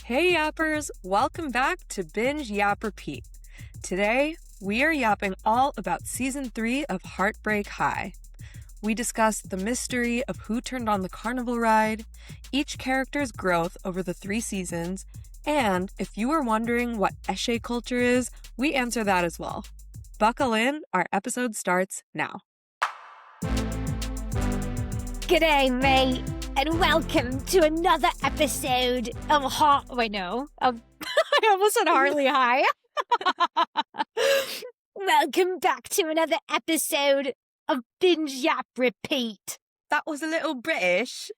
Hey yappers, welcome back to Binge Yap Repeat. Today, we are yapping all about Season 3 of Heartbreak High. We discuss the mystery of who turned on the carnival ride, each character's growth over the 3 seasons, and if you were wondering what esche culture is, we answer that as well. Buckle in, our episode starts now. G'day, mate, and welcome to another episode of I almost said Hartley High. Welcome back to another episode of Binge Yap Repeat. That was a little British.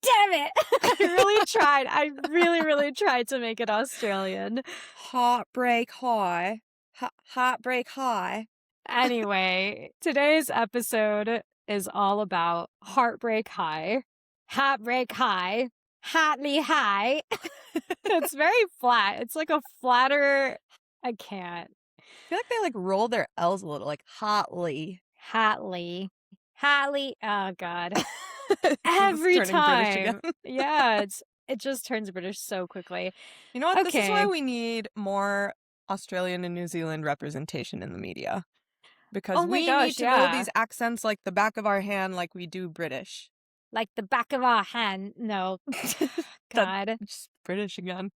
Damn it! I really tried. I really tried to make it Australian. Heartbreak High. Heartbreak High. Anyway, today's episode is all about Heartbreak High. Heartbreak High. Hartley High. It's very flat. It's like a flatter... I can't. I feel like they roll their L's a little, like Hartley. Hartley. Oh, God. Every time. Yeah, it just turns British so quickly. You know what? This is why we need more Australian and New Zealand representation in the media. Because we need to know these accents like the back of our hand like we do British. Like the back of our hand? No. God. Just British again.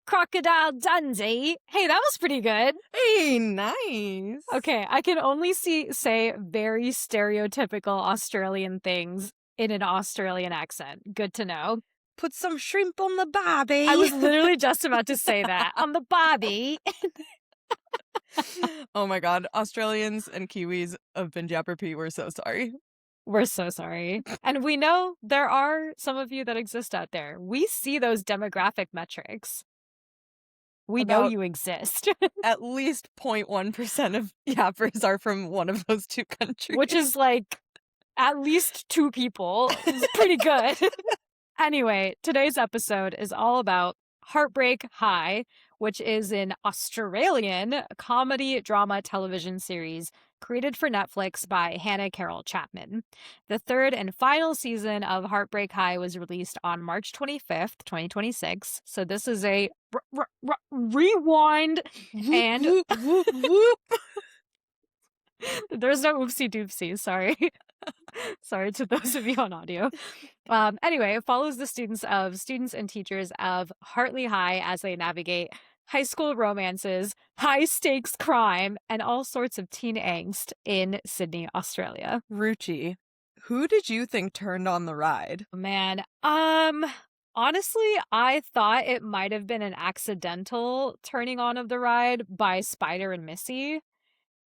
Crocodile Dundee. Hey, that was pretty good. Hey, nice. Okay, I can only say very stereotypical Australian things in an Australian accent. Good to know. Put some shrimp on the barbie. I was literally just about to say that. On the barbie. Oh my God. Australians and Kiwis of Binge Yaprepeat, we're so sorry. We're so sorry. And we know there are some of you that exist out there. We see those demographic metrics. We know you exist. At least 0.1% of yappers are from one of those two countries. Which is like at least 2 people. It's pretty good. Anyway, today's episode is all about Heartbreak High, which is an Australian comedy drama television series created for Netflix by Hannah Carroll Chapman. The 3rd and final season of Heartbreak High was released on March 25th, 2026. So this is a rewind and there's no oopsie doopsie, sorry. Sorry to those of you on audio. Anyway, it follows the students and teachers of Hartley High as they navigate high school romances, high-stakes crime, and all sorts of teen angst in Sydney, Australia. Ruchi, who did you think turned on the ride? Man, honestly, I thought it might have been an accidental turning on of the ride by Spider and Missy.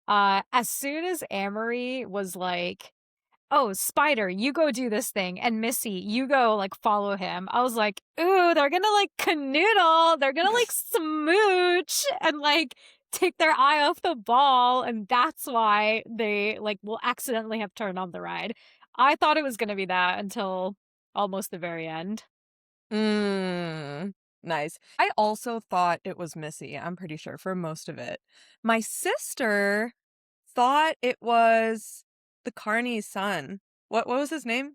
As soon as Amory was like, oh, Spider, you go do this thing, and Missy, you go, follow him. I was like, ooh, they're gonna, canoodle, they're gonna, smooch, and, take their eye off the ball, and that's why they, will accidentally have turned on the ride. I thought it was gonna be that until almost the very end. Nice. I also thought it was Missy, I'm pretty sure, for most of it. My sister thought it was the Carney's son. What was his name?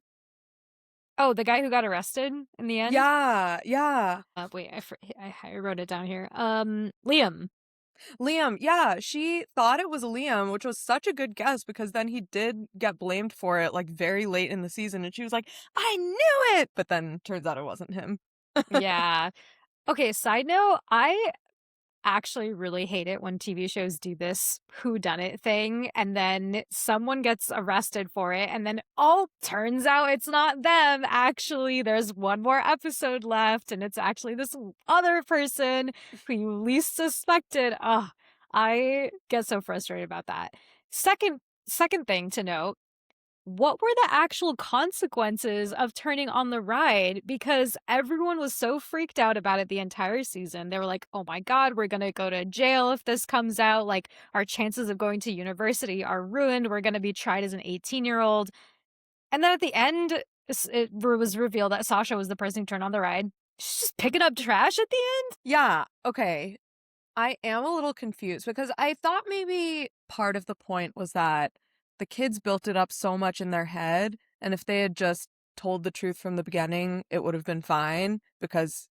Oh, the guy who got arrested in the end? Yeah. Wait, I wrote it down here. Liam, yeah. She thought it was Liam, which was such a good guess because then he did get blamed for it, very late in the season. And she was like, I knew it! But then turns out it wasn't him. Yeah. Okay, side note, I actually really hate it when TV shows do this whodunit thing and then someone gets arrested for it and then turns out it's not them. Actually, there's one more episode left and it's actually this other person who you least suspected. I get so frustrated about that. Second thing to note, what were the actual consequences of turning on the ride? Because everyone was so freaked out about it the entire season. They were like, oh my God, we're going to go to jail if this comes out. Our chances of going to university are ruined. We're going to be tried as an 18-year-old. And then at the end, it was revealed that Sasha was the person who turned on the ride. She's just picking up trash at the end? Yeah, okay. I am a little confused because I thought maybe part of the point was that the kids built it up so much in their head, and if they had just told the truth from the beginning, it would have been fine because,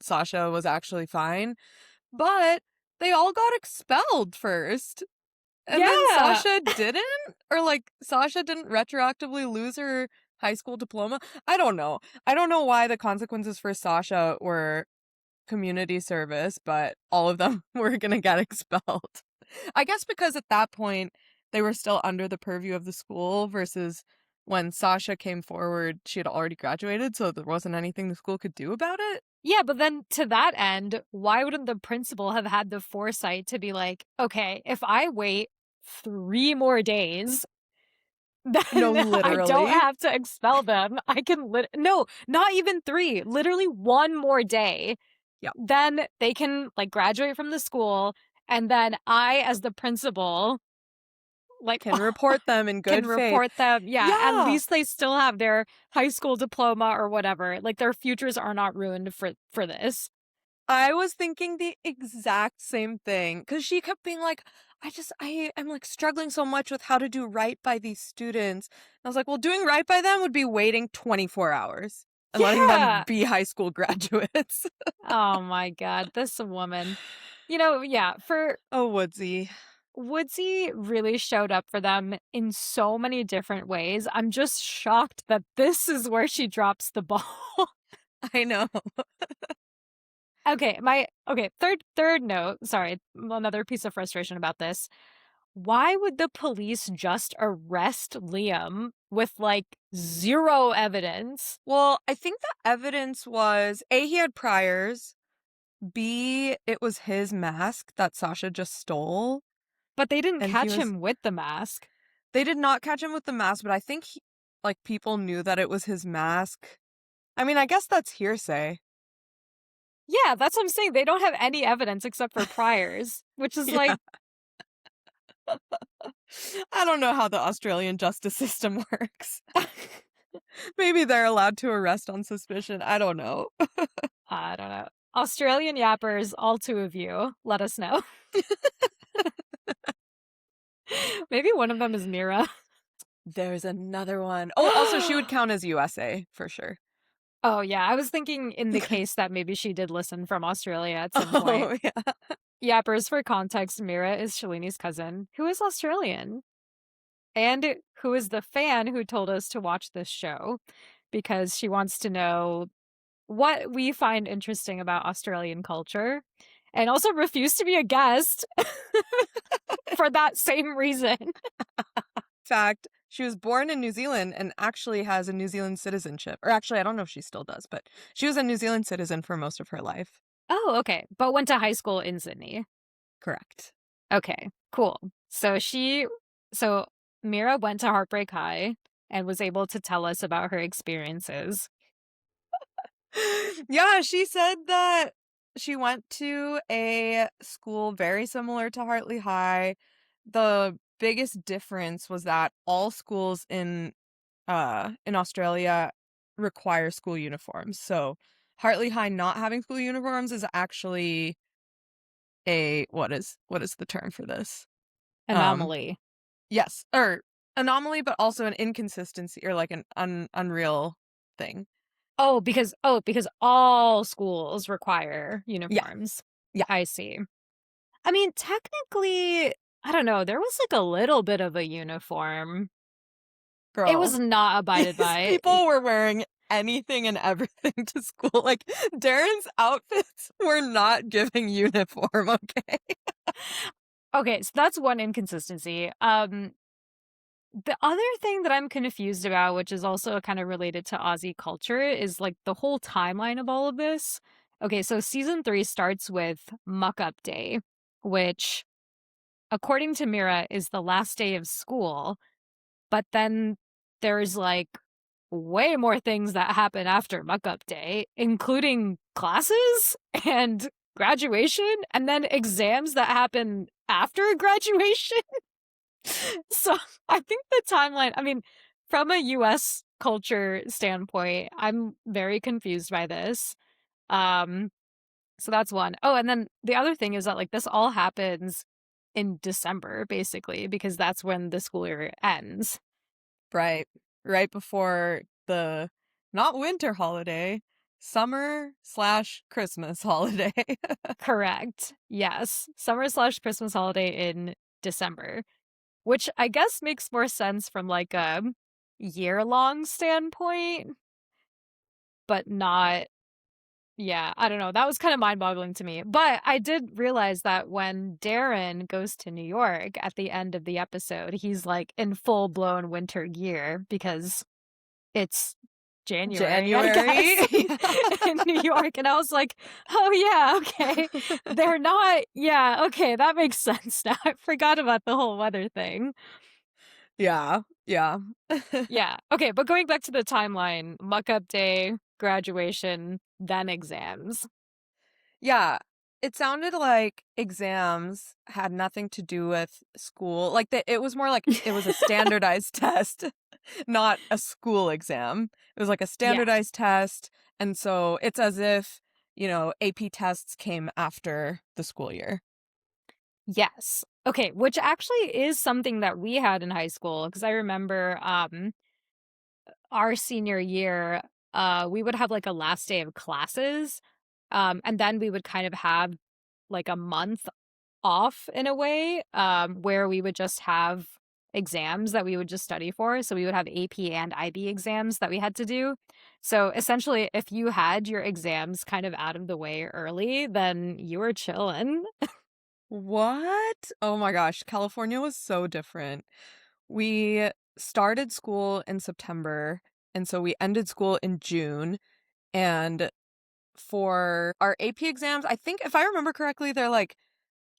Sasha was actually fine. But they all got expelled first. And then Yeah. Sasha didn't? Or, like, Sasha didn't retroactively lose her high school diploma? I don't know. I don't know why the consequences for Sasha were community service, but all of them were gonna get expelled. I guess because at that point, they were still under the purview of the school versus when Sasha came forward, she had already graduated, so there wasn't anything the school could do about it. Yeah, but then to that end, why wouldn't the principal have had the foresight to be like, okay, if I wait 3 more days, No, then I don't literally. have to expel them. I can no, not even 3, literally 1 more day. Yeah. Then they can like graduate from the school, and then I, as the principal, like Can report them in can good faith. report them. Yeah, at Yeah. least they still have their high school diploma or whatever. Like their futures are not ruined for this. I was thinking the exact same thing because she kept being like, I am like struggling so much with how to do right by these students. I was like, well, doing right by them would be waiting 24 hours and letting them Yeah. be high school graduates. Oh my God, this woman. Yeah, for Oh, Woodsy. Woodsy really showed up for them in so many different ways. I'm just shocked that this is where she drops the ball. I know. Third note, sorry, another piece of frustration about this. Why would the police just arrest Liam with like zero evidence? Well, I think the evidence was A, he had priors, B, it was his mask that Sasha just stole. But they didn't And he catch was, him with the mask. they did not catch him with the mask, but I think like people knew that it was his mask. I mean, I guess that's hearsay. Yeah, that's what I'm saying. They don't have any evidence except for priors, which is Yeah. like, I don't know how the Australian justice system works. Maybe they're allowed to arrest on suspicion. I don't know. I don't know. Australian yappers, all 2 of you, let us know. Maybe one of them is Mira. There's another one. Oh, also, she would count as USA for sure. Oh, yeah. I was thinking in the case that maybe she did listen from Australia at some point. Oh, yeah. Yappers, for context, Mira is Shalini's cousin, who is Australian, and who is the fan who told us to watch this show because she wants to know what we find interesting about Australian culture and also refused to be a guest for that same reason. Fact, she was born in New Zealand and actually has a New Zealand citizenship. Or actually, I don't know if she still does, but she was a New Zealand citizen for most of her life. Oh, okay. But went to high school in Sydney. Correct. Okay, cool. So Mira went to Heartbreak High and was able to tell us about her experiences. Yeah, she said that she went to a school very similar to Hartley High. The biggest difference was that all schools in Australia require school uniforms. So Hartley High not having school uniforms is actually a what is the term for this? Anomaly. Yes, or anomaly, but also an inconsistency or like an unreal thing. Because all schools require Yeah, uniforms. yeah, I see. I mean, technically, I don't know, there was like a little bit of a uniform. It was girl. not abided These by. people were wearing anything and everything to school. Like Darren's outfits were not giving uniform, okay? Okay, so that's one inconsistency. The other thing that I'm confused about, which is also kind of related to Aussie culture, is like the whole timeline of all of this. Okay, so season 3 starts with Muck Up Day, which, according to Mira, is the last day of school. But then there's like way more things that happen after Muck Up Day, including classes and graduation, and then exams that happen after graduation. So I think the timeline, I mean, from a US culture standpoint, I'm very confused by this. Um, so that's one. Oh, and then the other thing is that like this all happens in December, basically, because that's when the school year ends. Right. Right before the not winter holiday, summer/Christmas holiday. Correct. Yes. Summer/Christmas holiday in December, which I guess makes more sense from like a year-long standpoint, but not. Yeah, I don't know. That was kind of mind-boggling to me. But I did realize that when Darren goes to New York at the end of the episode, he's like in full-blown winter gear because it's January, I January. guess, in New York. And I was like, oh, yeah, okay. They're not. Yeah, okay. That makes sense now. I forgot about the whole weather thing. Yeah. Yeah. Yeah. Okay. But going back to the timeline, muck-up day, graduation, then exams. Yeah. It sounded like exams had nothing to do with school. Like it was more like it was a standardized test, not a school exam. It was like a Yeah. standardized test. And so it's as if, AP tests came after the school year. Yes. Okay, which actually is something that we had in high school because I remember our senior year, we would have like a last day of classes, and then we would kind of have like a month off in a way, where we would just have exams that we would just study for. So we would have AP and IB exams that we had to do. So essentially, if you had your exams kind of out of the way early, then you were chilling. What? Oh my gosh, California was so different. We started school in September, and so we ended school in June. And for our AP exams, I think if I remember correctly, they're like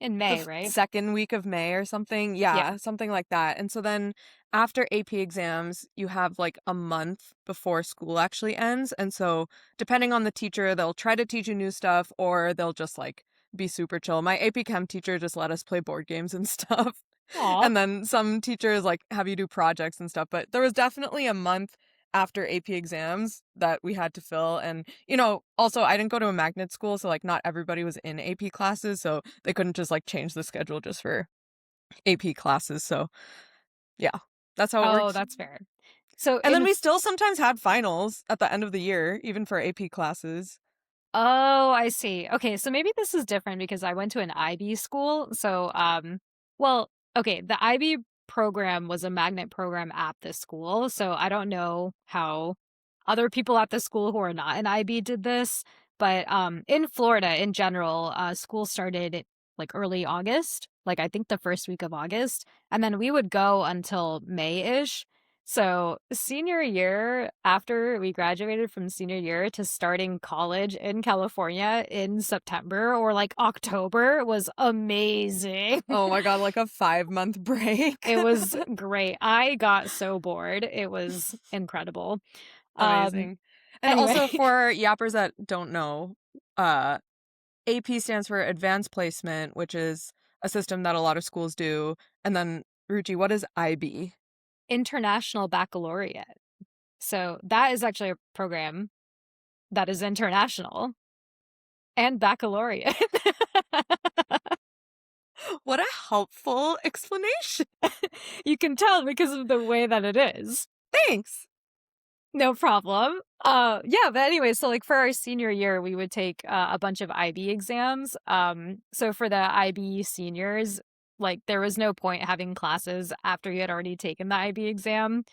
In the May, right? second week of May or something. Yeah. Yeah, something like that. And so then after AP exams, you have like a month before school actually ends. And so depending on the teacher, they'll try to teach you new stuff or they'll just like be super chill. My AP Chem teacher just let us play board games and stuff. Aw. And then some teachers like have you do projects and stuff. But there was definitely a month after AP exams that we had to fill. And, also I didn't go to a magnet school, so like not everybody was in AP classes, so they couldn't just like change the schedule just for AP classes. So yeah, that's how it Oh, worked. that's fair. So And then in we still sometimes had finals at the end of the year, even for AP classes. Oh, I see. Okay, so maybe this is different because I went to an IB school. So, well, okay, the IB program was a magnet program at the school. So I don't know how other people at the school who are not in IB did this, but in Florida in general, school started like early August, like I think the first week of August, and then we would go until May-ish. So, senior year, after we graduated from senior year to starting college in California in September or like October was amazing. Oh my God, like a 5-month break. It was great. I got so bored. It was incredible. Um, Amazing. And anyway, also for yappers that don't know, uh, AP stands for Advanced Placement, which is a system that a lot of schools do. And then, Ruchi, what is IB? International Baccalaureate. So, that is actually a program that is international and baccalaureate. What a helpful explanation. You can tell because of the way that it is. Thanks. No problem. Yeah, but anyway, so like for our senior year, we would take a bunch of IB exams. So for the IB seniors, like there was no point having classes after you had already taken the IB exam.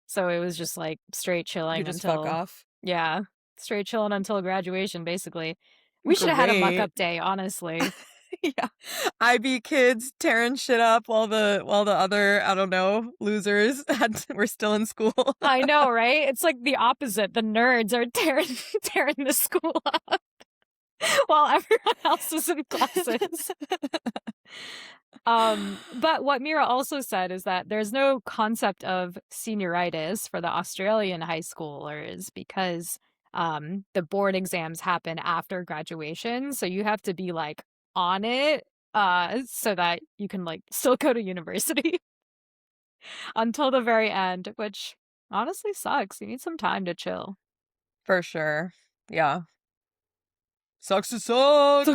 So it was just like straight You chilling just fuck until, off. yeah, straight chilling until graduation, basically. We should have had a muck Great. up day, honestly. Yeah. IB kids tearing shit up while the other, I don't know, losers were still in school. I know, right? It's like the opposite. The nerds are tearing the school up while everyone else is in classes. But what Mira also said is that there's no concept of senioritis for the Australian high schoolers because the board exams happen after graduation. So you have to be like on it so that you can like still go to university until the very end, which honestly sucks. You need some time to chill. For sure. Yeah. Sucks to suck.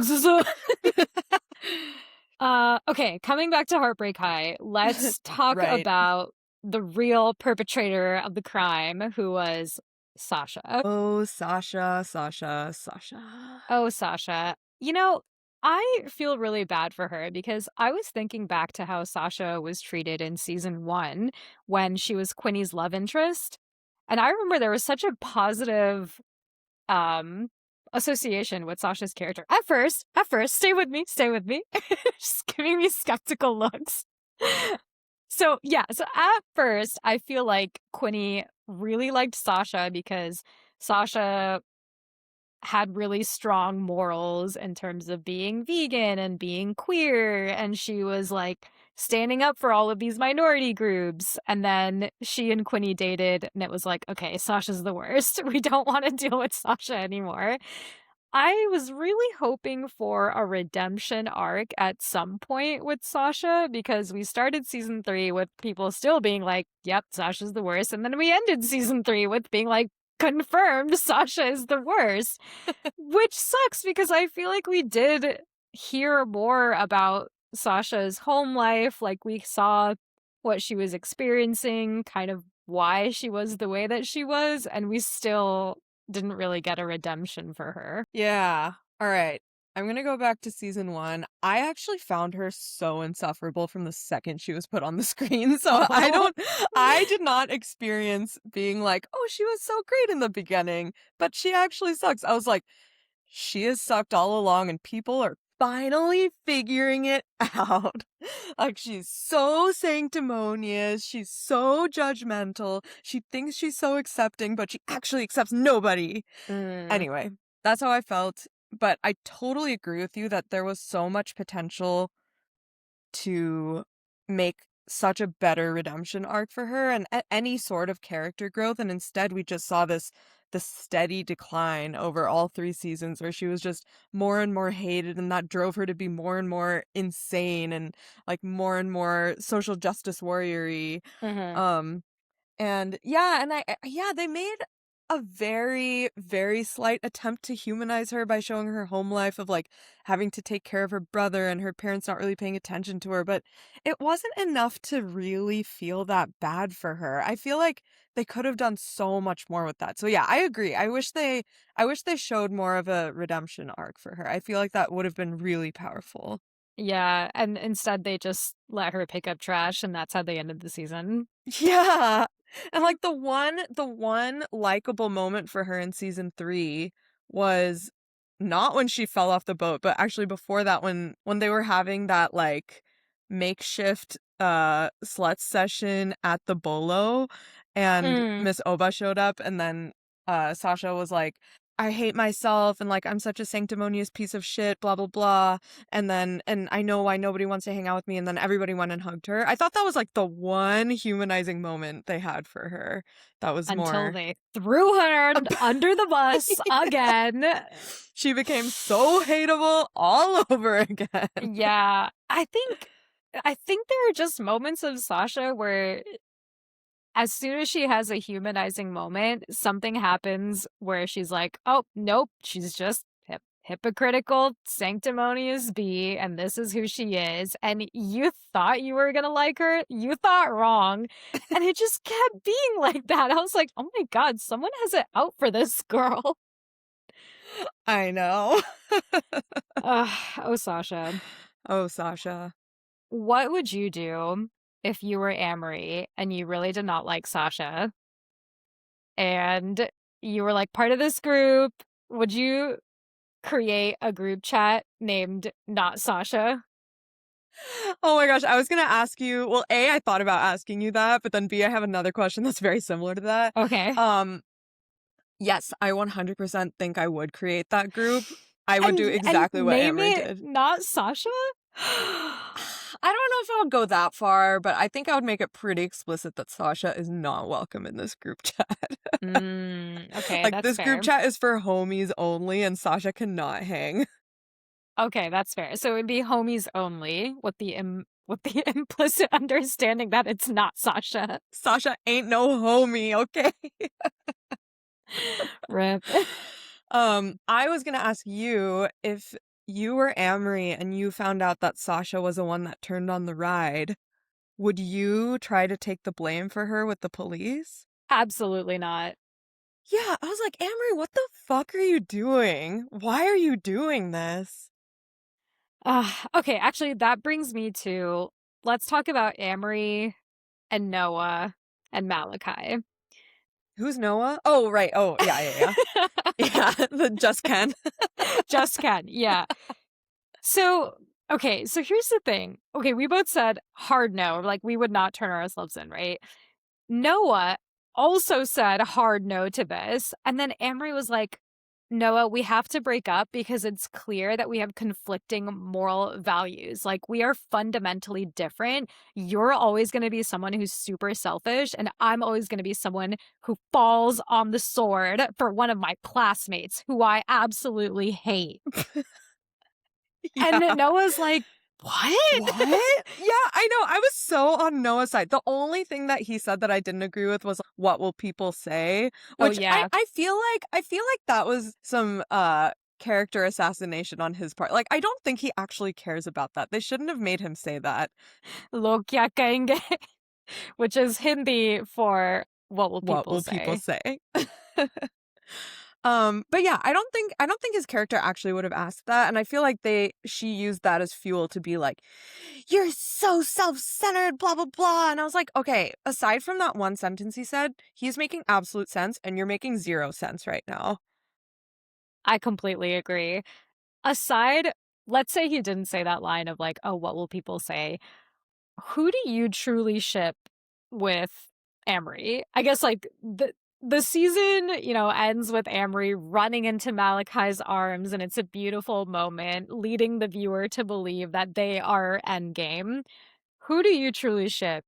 Okay, coming back to Heartbreak High, let's talk Right. about the real perpetrator of the crime, who was Sasha. Oh, Sasha, Sasha, Sasha. Oh, Sasha. I feel really bad for her because I was thinking back to how Sasha was treated in season 1 when she was Quinny's love interest. And I remember there was such a positive um association with Sasha's character. At first, stay with me. Just giving me skeptical looks. So at first I feel like Quinny really liked Sasha because Sasha had really strong morals in terms of being vegan and being queer, and she was like standing up for all of these minority groups. And then she and Quinny dated, and it was like, okay, Sasha's the worst. We don't want to deal with Sasha anymore. I was really hoping for a redemption arc at some point with Sasha because we started season 3 with people still being like, yep, Sasha's the worst. And then we ended season 3 with being like, confirmed Sasha is the worst, which sucks because I feel like we did hear more about Sasha's home life. Like we saw what she was experiencing, kind of why she was the way that she was, and we still didn't really get a redemption for her. Yeah. All right. I'm gonna go back to season 1. I actually found her so insufferable from the second she was put on the screen. So Oh. I did not experience being like, oh, she was so great in the beginning, but she actually sucks. I was like, she has sucked all along and people are finally figuring it out. Like, she's so sanctimonious. She's so judgmental. She thinks she's so accepting, but she actually accepts nobody. Mm. Anyway, that's how I felt. But I totally agree with you that there was so much potential to make such a better redemption arc for her and any sort of character growth. And instead, we just saw this steady decline over all 3 seasons where she was just more and more hated, and that drove her to be more and more insane and like more and more social justice warrior-y. Mhm. Um, and yeah, yeah, they made a very, very slight attempt to humanize her by showing her home life of like having to take care of her brother and her parents not really paying attention to her, but it wasn't enough to really feel that bad for her. I feel like they could have done so much more with that. So yeah, I agree. I wish they showed more of a redemption arc for her. I feel like that would have been really powerful. Yeah, and instead they just let her pick up trash, and that's how they ended the season. Yeah. And like the one likable moment for her in season 3 was not when she fell off the boat, but actually before that when they were having that like makeshift slut session at the bolo and Mm. Miss Oba showed up and then Sasha was like, I hate myself and like I'm such a sanctimonious piece of shit, blah blah blah. And I know why nobody wants to hang out with me, and then everybody went and hugged her. I thought that was like the one humanizing moment they had for her. That was Until more they threw her under the bus again. she became so hateable all over again. Yeah, I think there are just moments of Sasha where as soon as she has a humanizing moment, something happens where she's like, "Oh, nope, she's just hypocritical, sanctimonious bee, and this is who she is." And you thought you were gonna like her, you thought wrong, and it just kept being like that. I was like, "Oh my god, someone has it out for this girl." I know. Ugh, oh, Sasha. Oh, Sasha. What would you do if you were Amory and you really did not like Sasha and you were like part of this group? Would you create a group chat named Not Sasha? Oh my gosh, I was gonna ask you. Well, A, I thought about asking you that, but then B, I have another question that's very similar to that. Okay. Um, yes, I 100% think I would create that group. I would do And exactly what name Amory it did. Not Sasha? I don't know if I would go that far, but I think I would make it pretty explicit that Sasha is not welcome in this group chat. Okay, Like, that's this group fair. chat is for homies only, and Sasha cannot hang. Okay, that's fair. So it'd be homies only with the implicit understanding that it's not Sasha. Sasha ain't no homie, okay? Rip. I was gonna ask you if you were Amory and you found out that Sasha was the one that turned on the ride, would you try to take the blame for her with the police? Absolutely not. Yeah, I was like, Amory, what the fuck are you doing? Why are you doing this? Okay, actually, that brings me to let's talk about Amory and Noah and Malachi. Who's Noah? Oh, right. Oh, yeah, yeah, yeah. Yeah, the just Ken. Just Ken, yeah. So, okay, so here's the thing. Okay, we both said hard no, like we would not turn ourselves in, right? Noah also said hard no to this. And then Amory was like, Noah, we have to break up because it's clear that we have conflicting moral values. Like, we are fundamentally different. You're always going to be someone who's super selfish, and I'm always going to be someone who falls on the sword for one of my classmates who I absolutely hate. And Yeah. Noah's like, what? What? Yeah, I know. I was so on Noah's side. The only thing that he said that I didn't agree with was what will people say? Oh, Which I yeah. I feel like that was some character assassination on his part. Like I don't think he actually cares about that. They shouldn't have made him say that. Log kya kahenge? Which is Hindi for what will What people will people say? say? But yeah, I don't think his character actually would have asked that, and I feel like she used that as fuel to be like, "You're so self-centered, blah blah blah." And I was like, "Okay, aside from that one sentence he said, he's making absolute sense and you're making zero sense right now." I completely agree. Aside, let's say he didn't say that line of like, oh, what will people say? Who do you truly ship with Amory? I guess like the season, ends with Amory running into Malachi's arms, and it's a beautiful moment, leading the viewer to believe that they are endgame. Who do you truly ship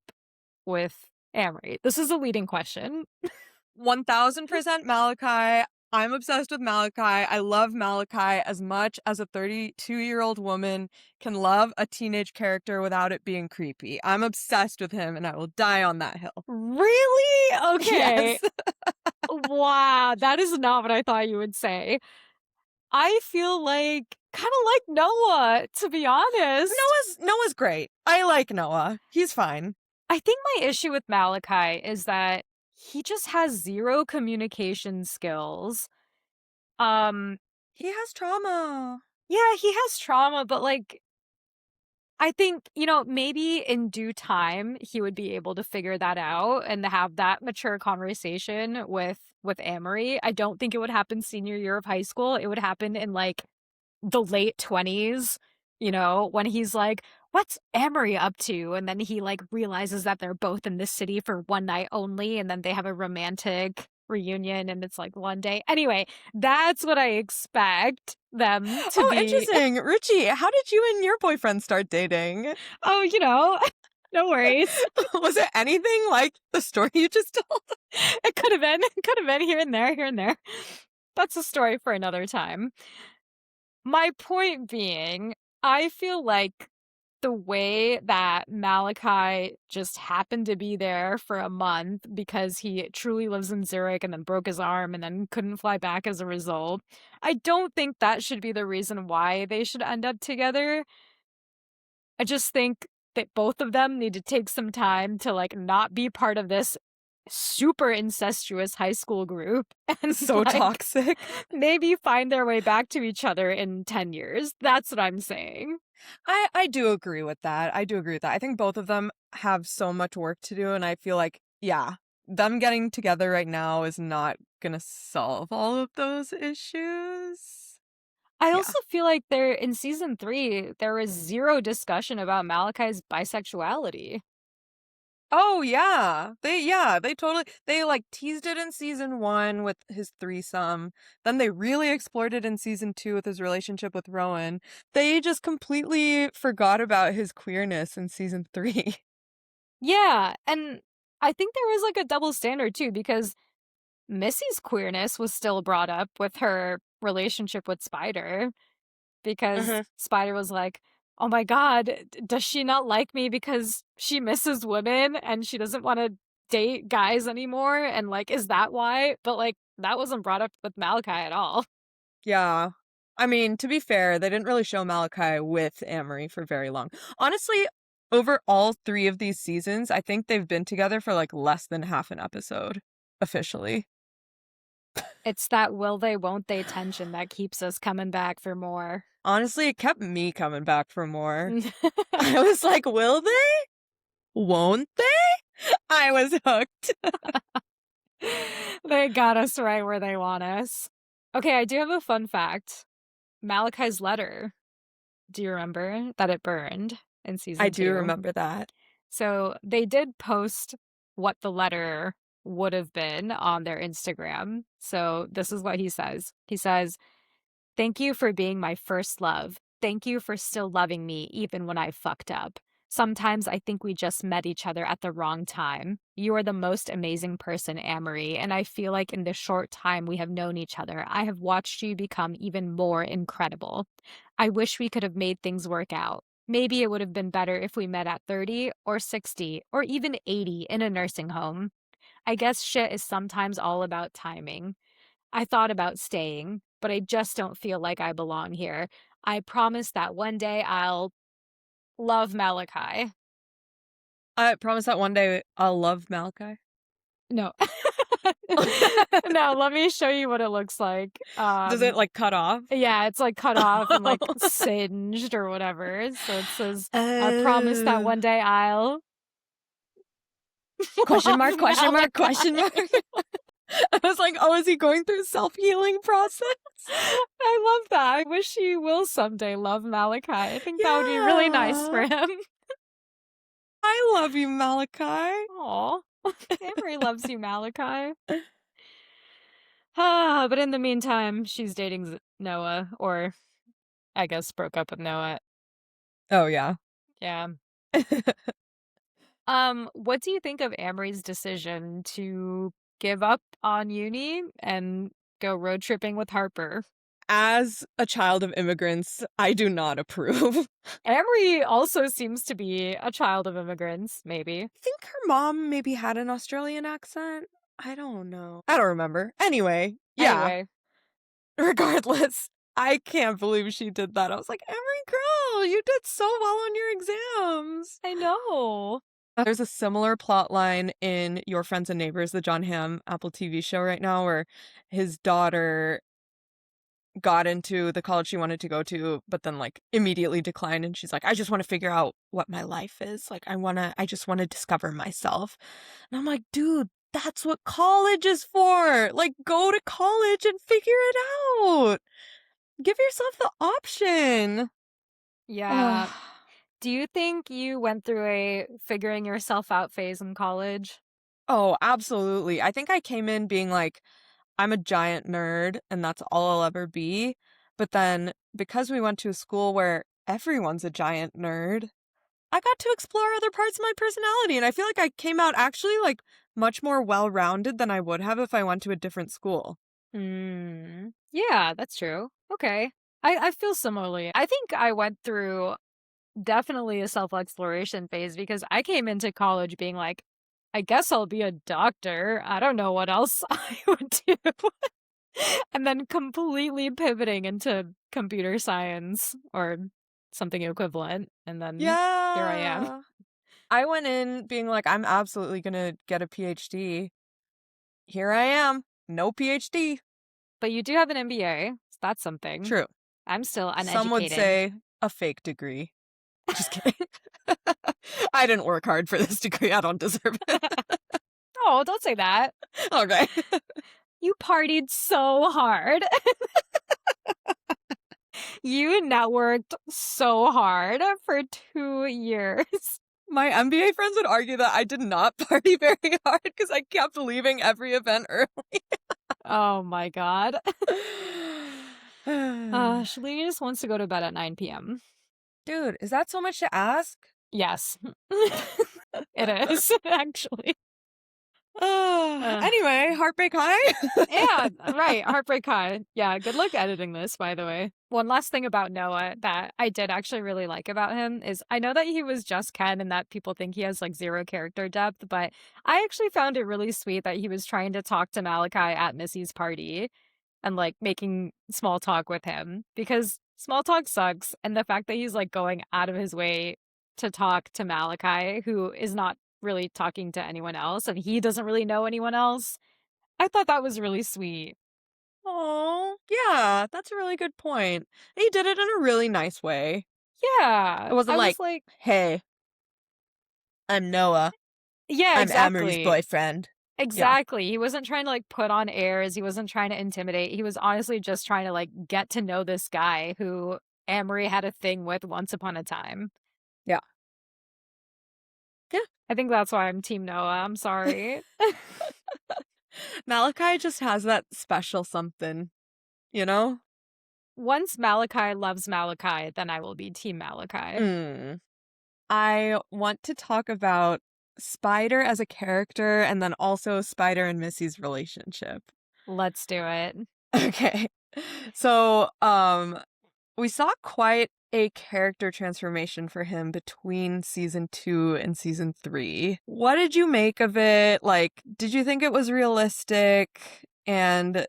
with Amory? This is a leading question. 1000% Malachi. I'm obsessed with Malachi. I love Malachi as much as a 32-year-old woman can love a teenage character without it being creepy. I'm obsessed with him and I will die on that hill. Really? Okay. Yes. Wow, that is not what I thought you would say. I feel like kind of like Noah, to be honest. Noah's great. I like Noah. He's fine. I think my issue with Malachi is that he just has zero communication skills. Um, He has trauma. yeah, he has trauma, but like I think, maybe in due time he would be able to figure that out and have that mature conversation with Amory. I don't think it would happen senior year of high school. It would happen in like the late 20s, when he's like, what's Amory up to? And then he like realizes that they're both in this city for one night only, and then they have a romantic reunion and it's like one day. Anyway, that's what I expect them to Oh, be. interesting. Richie, how did you and your boyfriend start dating? Oh, no worries. Was it anything like the story you just told? It could have been here and there, here and there. That's a story for another time. My point being, I feel like the way that Malachi just happened to be there for a month because he truly lives in Zurich and then broke his arm and then couldn't fly back as a result, I don't think that should be the reason why they should end up together. I just think that both of them need to take some time to like not be part of this super incestuous high school group and So like toxic. maybe find their way back to each other in 10 years. That's what I'm saying. I do agree with that. I do agree with that. I think both of them have so much work to do, and I feel like, yeah, them getting together right now is not gonna solve all of those issues. I Yeah. also feel like there in season 3 there was zero discussion about Malachi's bisexuality. Oh they totally they like teased it in season 1 with his threesome. Then they really explored it in season 2 with his relationship with Rowan. They just completely forgot about his queerness in season 3. Yeah, and I think there was like a double standard too because Missy's queerness was still brought up with her relationship with Spider because Mhm. Spider was like, "Oh my god, does she not like me because she misses women and she doesn't want to date guys anymore?" And like, is that why? But like, that wasn't brought up with Malachi at all. Yeah. I mean, to be fair, they didn't really show Malachi with Amory for very long. Honestly, over all 3 of these seasons, I think they've been together for like less than half an episode officially. It's that will they, won't they tension that keeps us coming back for more. Honestly, it kept me coming back for more. I was like, will they? Won't they? I was hooked. They got us right where they want us. Okay, I do have a fun fact. Malachi's letter. Do you remember that it burned in season I do 2? remember that. So they did post what the letter would have been on their Instagram. So this is what he says. He says, "Thank you for being my first love. Thank you for still loving me even when I fucked up. Sometimes I think we just met each other at the wrong time. You are the most amazing person, Amory, and I feel like in the short time we have known each other, I have watched you become even more incredible. I wish we could have made things work out. Maybe it would have been better if we met at 30 or 60 or even 80 in a nursing home. I guess shit is sometimes all about timing. I thought about staying, but I just don't feel like I belong here. I promise that one day I'll love Malachi." I promise that one day I'll love Malachi. No. No, let me show you what it looks like. Does it like cut off? Yeah, it's like cut off and like singed or whatever. So it says, "I promise that one day I'll Question mark, love question mark, Malachi." question mark. I was like, oh, is he going through self-healing process? I love that. I wish he will someday love Malachi. I think that would be really nice for him. I love you, Malachi. Aw. Amory loves you, Malachi. But in the meantime, she's dating Noah, or I guess broke up with Noah. Oh, yeah. Yeah. What do you think of Amory's decision to give up on uni and go road tripping with Harper? As a child of immigrants, I do not approve. Amory also seems to be a child of immigrants, maybe. I think her mom maybe had an Australian accent. I don't know. I don't remember. Anyway, yeah. Anyway, Regardless, I can't believe she did that. I was like, Emery girl, you did so well on your exams. I know. There's a similar plot line in Your Friends and Neighbors, the John Hamm Apple TV show right now, where his daughter got into the college she wanted to go to, but then like immediately declined. And she's like, I just want to figure out what my life is. Like, I just want to discover myself. And I'm like, dude, that's what college is for. Like, go to college and figure it out. Give yourself the option. Yeah. Do you think you went through a figuring yourself out phase in college? Oh, absolutely. I think I came in being like, I'm a giant nerd and that's all I'll ever be. But then because we went to a school where everyone's a giant nerd, I got to explore other parts of my personality. And I feel like I came out actually like much more well-rounded than I would have if I went to a different school. Yeah, that's true. Okay. I feel similarly. I think I went through definitely a self-exploration phase because I came into college being like, I guess I'll be a doctor. I don't know what else I would do. And then completely pivoting into computer science or something equivalent. And then here I am. I went in being like, I'm absolutely going to get a PhD. Here I am. No PhD. But you do have an MBA. So that's something. True. I'm still uneducated. Some would say a fake degree. Just kidding. I didn't work hard for this degree. I don't deserve it. Oh, don't say that. Okay. You partied so hard. You networked so hard for 2 years. My MBA friends would argue that I did not party very hard because I kept leaving every event early. Oh my God. Shalini just wants to go to bed at 9 p.m. Dude, is that so much to ask? Yes. It is, actually. Anyway, Heartbreak High? Yeah, right. Heartbreak High. Yeah, good luck editing this, by the way. One last thing about Noah that I did actually really like about him is I know that he was just Ken and that people think he has like zero character depth, but I actually found it really sweet that he was trying to talk to Malachi at Missy's party and like making small talk with him because small talk sucks. And the fact that he's like going out of his way to talk to Malachi, who is not really talking to anyone else and he doesn't really know anyone else, I thought that was really sweet. Oh, yeah, that's a really good point. He did it in a really nice way. It Yeah, wasn't I like, was like, "Hey, I'm Noah. yeah, I'm Amory's exactly. boyfriend." Yeah. Exactly. He wasn't trying to like put on airs. He wasn't trying to intimidate. He was honestly just trying to like get to know this guy who Amory had a thing with once upon a time. Yeah. Yeah. I think that's why I'm Team Noah. I'm sorry. Malachi just has that special something, you know? Once Malachi loves Malachi, then I will be Team Malachi. Mm. I want to talk about Spider as a character and then also Spider and Missy's relationship. Let's do it. Okay. So, we saw quite a character transformation for him between season 2 and season 3. What did you make of it? Like, did you think it was realistic? And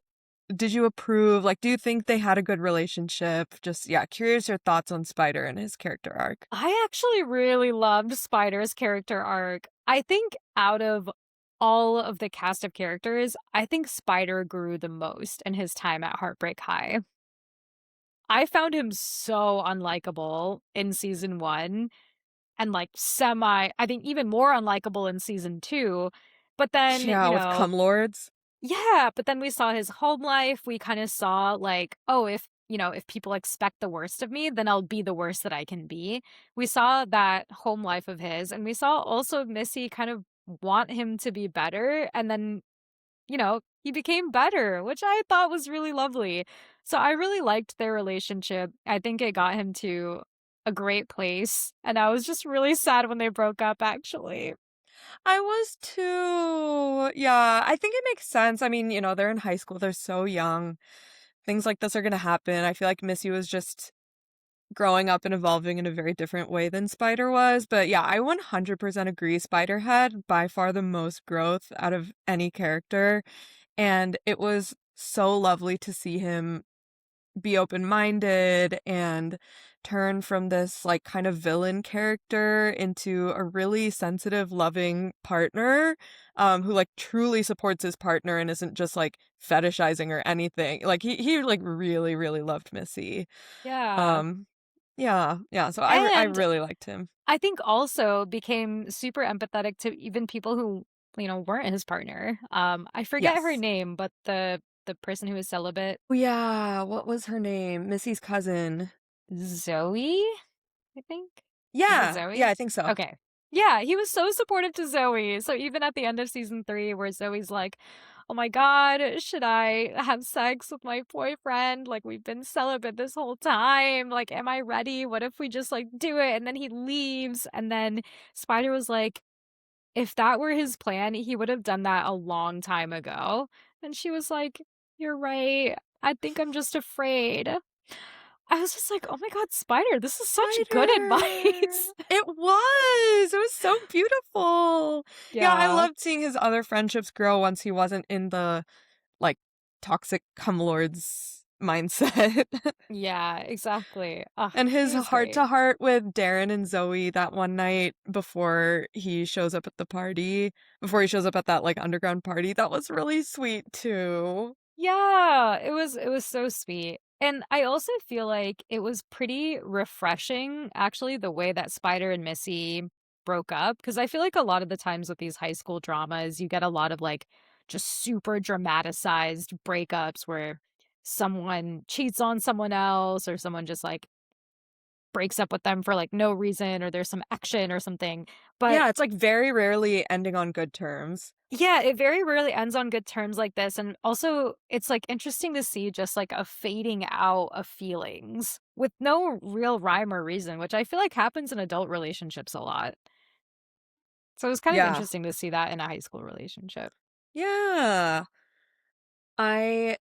did you approve? Like, do you think they had a good relationship? Just, yeah, curious your thoughts on Spider and his character arc. I actually really loved Spider's character arc. I think out of all of the cast of characters, I think Spider grew the most in his time at Heartbreak High. I found him so unlikable in season 1 and like I think even more unlikable in season 2. But then, Yeah, with Cum Lords. yeah, but then we saw his home life. We kind of saw like, oh, if people expect the worst of me, then I'll be the worst that I can be. We saw that home life of his, and we saw also Missy kind of want him to be better, and then, he became better, which I thought was really lovely. So I really liked their relationship. I think it got him to a great place, and I was just really sad when they broke up actually. I was too. Yeah, I think it makes sense. I mean, they're in high school, they're so young. Things like this are gonna happen. I feel like Missy was just growing up and evolving in a very different way than Spider was. But yeah, I 100% agree. Spider had by far the most growth out of any character. And it was so lovely to see him be open-minded and turn from this like kind of villain character into a really sensitive, loving partner, who like truly supports his partner and isn't just like fetishizing or anything. Like he like really, really loved Missy. Yeah. Um, yeah, yeah, so I And really liked him. I think also became super empathetic to even people who, weren't his partner. I forget her Yes. name, but the person who was celibate, Oh, yeah, what was her name? Missy's cousin. Zoe, I think. Is it Yeah, yeah, Zoe? I think so. Okay. Yeah, he was so supportive to Zoe. So even at the end of season 3 where Zoe's like, "Oh my god, should I have sex with my boyfriend? Like we've been celibate this whole time. Like am I ready? What if we just like do it?" And then he leaves and then Spider was like, if that were his plan, he would have done that a long time ago. And she was like, "You're right. I think I'm just afraid." I was just like, "Oh my god, Spider, this is such good Spider! advice." It was so beautiful. Yeah, I Yeah. loved seeing his other friendships grow once he wasn't in the, like, toxic cum lords mindset. Yeah, exactly. Ugh, And he his was great. heart-to-heart with Darren and Zoe that one night before he shows up at that, like, underground party, that was really sweet too. Yeah, it was so sweet. And I also feel like it was pretty refreshing, actually, the way that Spider and Missy broke up. Because I feel like a lot of the times with these high school dramas, you get a lot of like just super dramatized breakups where someone cheats on someone else or someone just like breaks up with them for like no reason or there's some action or something. But Yeah, it's, like, very rarely ending on good terms. yeah, it very rarely ends on good terms like this, and also, it's, like, interesting to see just, like, a fading out of feelings with no real rhyme or reason, which I feel like happens in adult relationships a lot. So, it's kind of Yeah. interesting to see that in a high school relationship. Yeah. I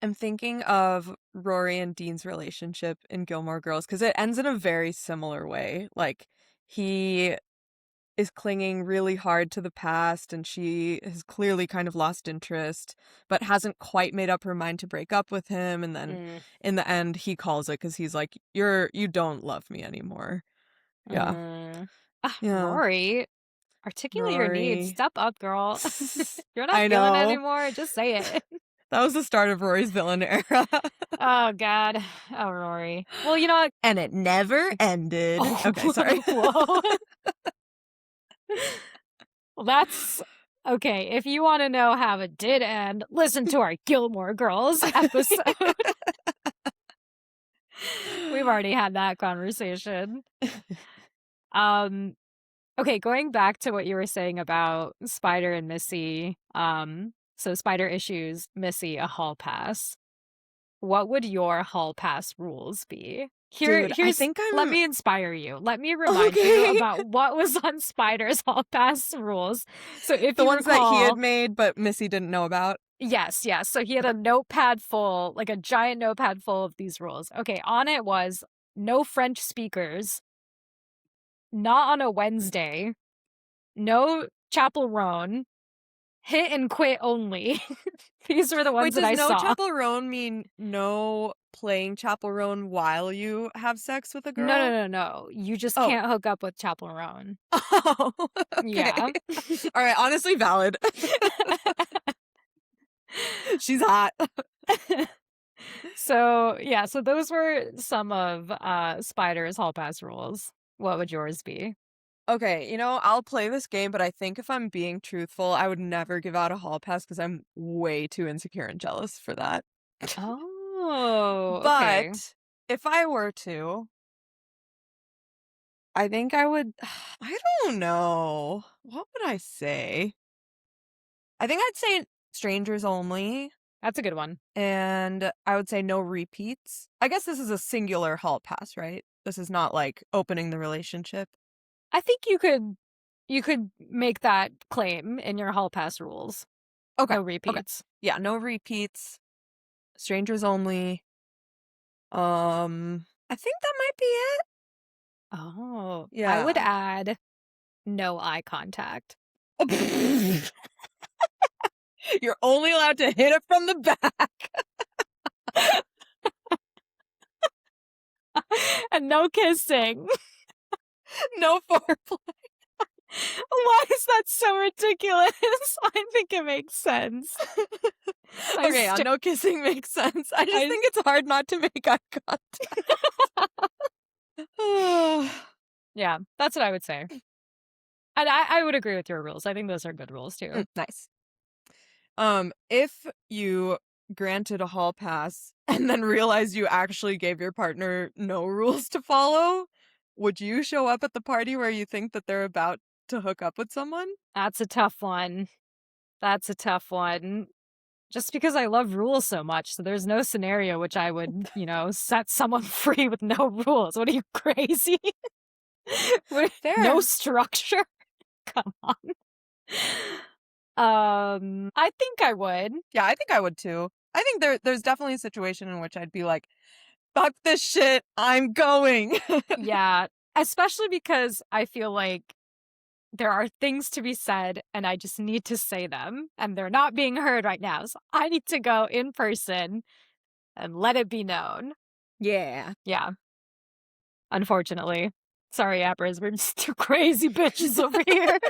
am thinking of Rory and Dean's relationship in Gilmore Girls because it ends in a very similar way. Like, he is clinging really hard to the past, and she has clearly kind of lost interest, but hasn't quite made up her mind to break up with him. And then Mm, in the end, he calls it because he's like, you don't love me anymore. Yeah. mm. Yeah. Rory, articulate your needs. Rory. Step up, girl. You're not I feeling it know. anymore, just say it. That was the start of Rory's villain era. Oh, God. Oh, Rory. Well, you know what? And it never ended. Oh, Okay, sorry. Whoa. Well, that's okay. If you want to know how it did end, listen to our Gilmore Girls episode. We've already had that conversation. Okay, going back to what you were saying about Spider and Missy. So Spider issues Missy a hall pass. What would your hall pass rules be? Dude, I think let me inspire you. Let me remind you about what was on Spider's hall pass rules. So if the you ones recall, that he had made, but Missy didn't know about. Yes. So he had a notepad full, like a giant notepad full of these rules. Okay, on it was no French speakers, not on a Wednesday, no Chapel Roan, hit and quit only. These were the ones that I saw. Wait, does no Chapel Roan mean no playing Chapel Roan while you have sex with a girl? No. You just can't hook up with Chapel Roan. Oh, okay. Yeah. All right, honestly valid. She's hot. So those were some of Spider's hall pass rules. What would yours be? Okay, I'll play this game, but I think if I'm being truthful, I would never give out a hall pass because I'm way too insecure and jealous for that. Oh, but okay. if I were to, I think I would. I don't know. What would I say? I think I'd say strangers only. That's a good one. And I would say no repeats. I guess this is a singular hall pass, right? This is not like opening the relationship. I think you could make that claim in your hall pass rules. Okay. No repeats. Okay. Yeah, no repeats. Strangers only. I think that might be it. Oh. Yeah. I would add no eye contact. You're only allowed to hit it from the back. And no kissing. No foreplay. Why is that so ridiculous? I think it makes sense. Okay, no kissing makes sense. I just think it's hard not to make eye contact. Yeah, that's what I would say. And I would agree with your rules. I think those are good rules too. Nice. If you granted a hall pass and then realized you actually gave your partner no rules to follow, would you show up at the party where you think that they're about to hook up with someone? That's a tough one. Just because I love rules so much, so there's no scenario which I would, set someone free with no rules. What are you, crazy? Fair. No structure? Come on. I think I would. Yeah, I think I would too. I think there's definitely a situation in which I'd be like, fuck this shit, I'm going. Yeah, especially because I feel like there are things to be said and I just need to say them and they're not being heard right now. So I need to go in person and let it be known. Yeah. Yeah. Unfortunately. Sorry, appers, we're just two crazy bitches over here.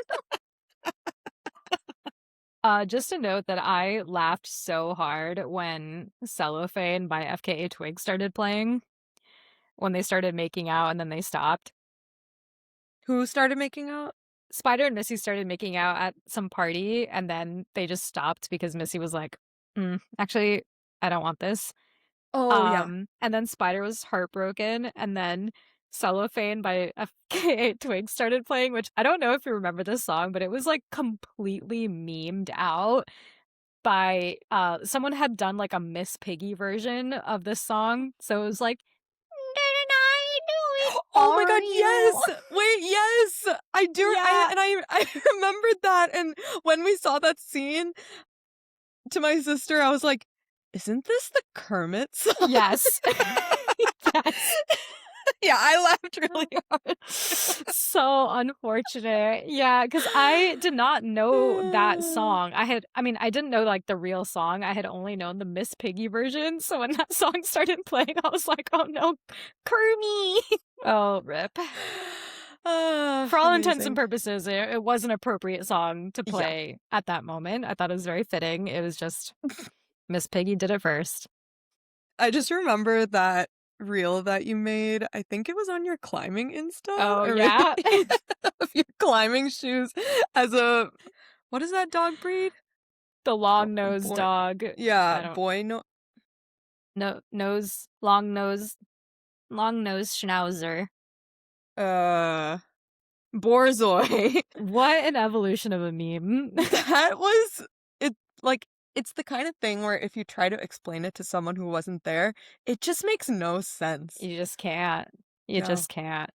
Just a note that I laughed so hard when Cellophane by FKA Twigs started playing. When they started making out and then they stopped. Who started making out? Spider and Missy started making out at some party and then they just stopped because Missy was like, actually, I don't want this. Oh, yeah. And then Spider was heartbroken and then Cellophane by FKA Twigs started playing, which I don't know if you remember this song, but it was like completely memed out by someone had done like a Miss Piggy version of this song. So it was like, oh my god, yes! Wait, yes! I do, yeah. I remembered that, and when we saw that scene, to my sister, I was like, isn't this the Kermit song? Yes. Yes. Yeah, I laughed really hard. So unfortunate. Yeah, because I did not know that song. I didn't know like the real song. I had only known the Miss Piggy version. So when that song started playing, I was like, oh no, Kermie. Oh, rip. For all intents and purposes, it was an appropriate song to play at that moment. I thought it was very fitting. It was just Miss Piggy did it first. I just remember that reel that you made. I think it was on your climbing Insta Oh, or maybe yeah? of your climbing shoes as a what is that dog breed? The Bo long-nosed boy dog. yeah, I don't boy no no nose long-nosed schnauzer. uh, Borzoi. What an evolution of a meme. That was it like, it's the kind of thing where if you try to explain it to someone who wasn't there, it just makes no sense. You just can't. You No. just can't.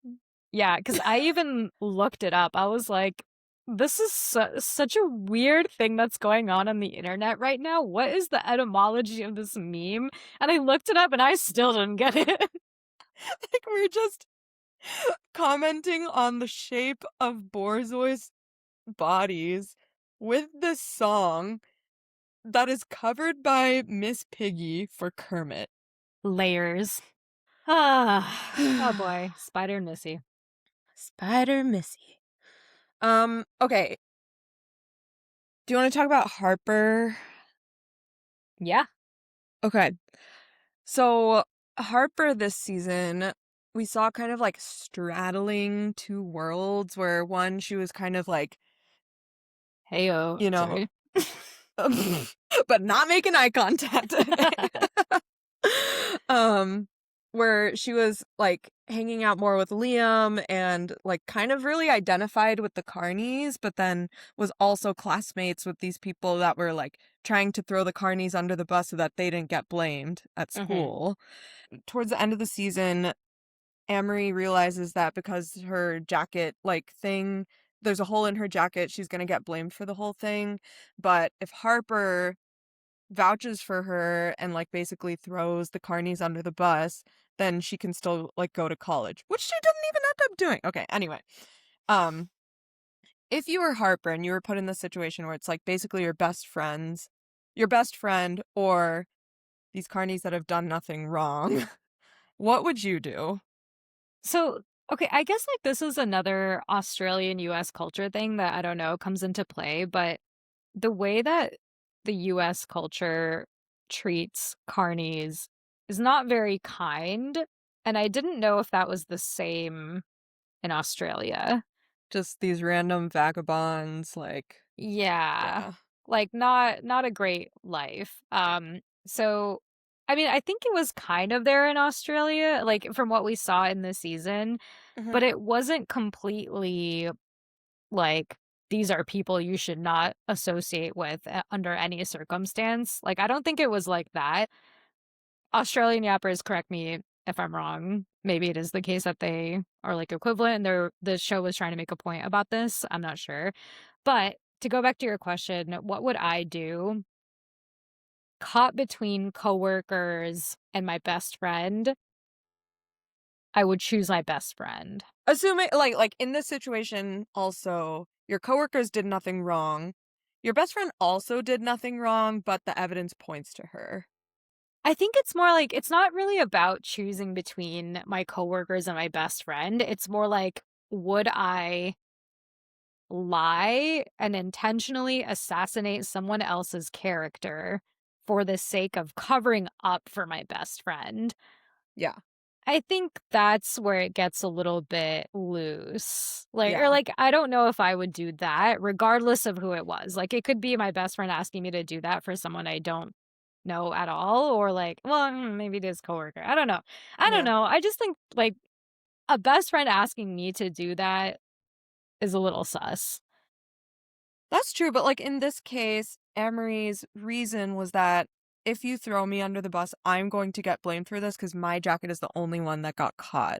Yeah, because I even looked it up. I was like, "This is such a weird thing that's going on the internet right now. What is the etymology of this meme?" And I looked it up, and I still didn't get it. Like, we're just commenting on the shape of Borzoi's bodies with this song that is covered by Miss Piggy for Kermit. Layers. Ah, oh boy, Spider Missy. Spider Missy. Okay. Do you want to talk about Harper? Yeah. Okay. So, Harper this season, we saw kind of like straddling two worlds where one, she was kind of like, Heyo. you know, Sorry. but not making eye contact. um, where she was like hanging out more with Liam and like kind of really identified with the Carnies, but then was also classmates with these people that were like trying to throw the Carnies under the bus so that they didn't get blamed at Mhm. school. Towards the end of the season, Amory realizes that because her jacket like thing, there's a hole in her jacket, she's gonna get blamed for the whole thing. But if Harper vouches for her and like basically throws the Carnies under the bus, then she can still like go to college, which she didn't even end up doing. Okay, anyway. Um, if you were Harper and you were put in this situation where it's like basically your best friend or these Carnies that have done nothing wrong, what would you do? So, okay, I guess like this is another Australian US culture thing that I don't know comes into play, but the way that the US culture treats carnies is not very kind. And I didn't know if that was the same in Australia. Just these random vagabonds, like, Yeah. yeah. Like not a great life. So I mean, I think it was kind of there in Australia, like from what we saw in the season, Mhm. but it wasn't completely like these are people you should not associate with under any circumstance. Like I don't think it was like that. Australian yappers, correct me if I'm wrong. Maybe it is the case that they are like equivalent and the show was trying to make a point about this. I'm not sure. But to go back to your question, what would I do? Caught between coworkers and my best friend, I would choose my best friend. Assuming like in this situation also, your coworkers did nothing wrong. Your best friend also did nothing wrong, but the evidence points to her. I think it's more like it's not really about choosing between my coworkers and my best friend. It's more like, would I lie and intentionally assassinate someone else's character for the sake of covering up for my best friend? Yeah. I think that's where it gets a little bit loose. Yeah. I don't know if I would do that regardless of who it was. Like, it could be my best friend asking me to do that for someone I don't know at all, or like, well, maybe it is coworker. I don't know. I don't Yeah. know. I just think like a best friend asking me to do that is a little sus. That's true, but like in this case, Emery's reason was that if you throw me under the bus, I'm going to get blamed for this because my jacket is the only one that got caught.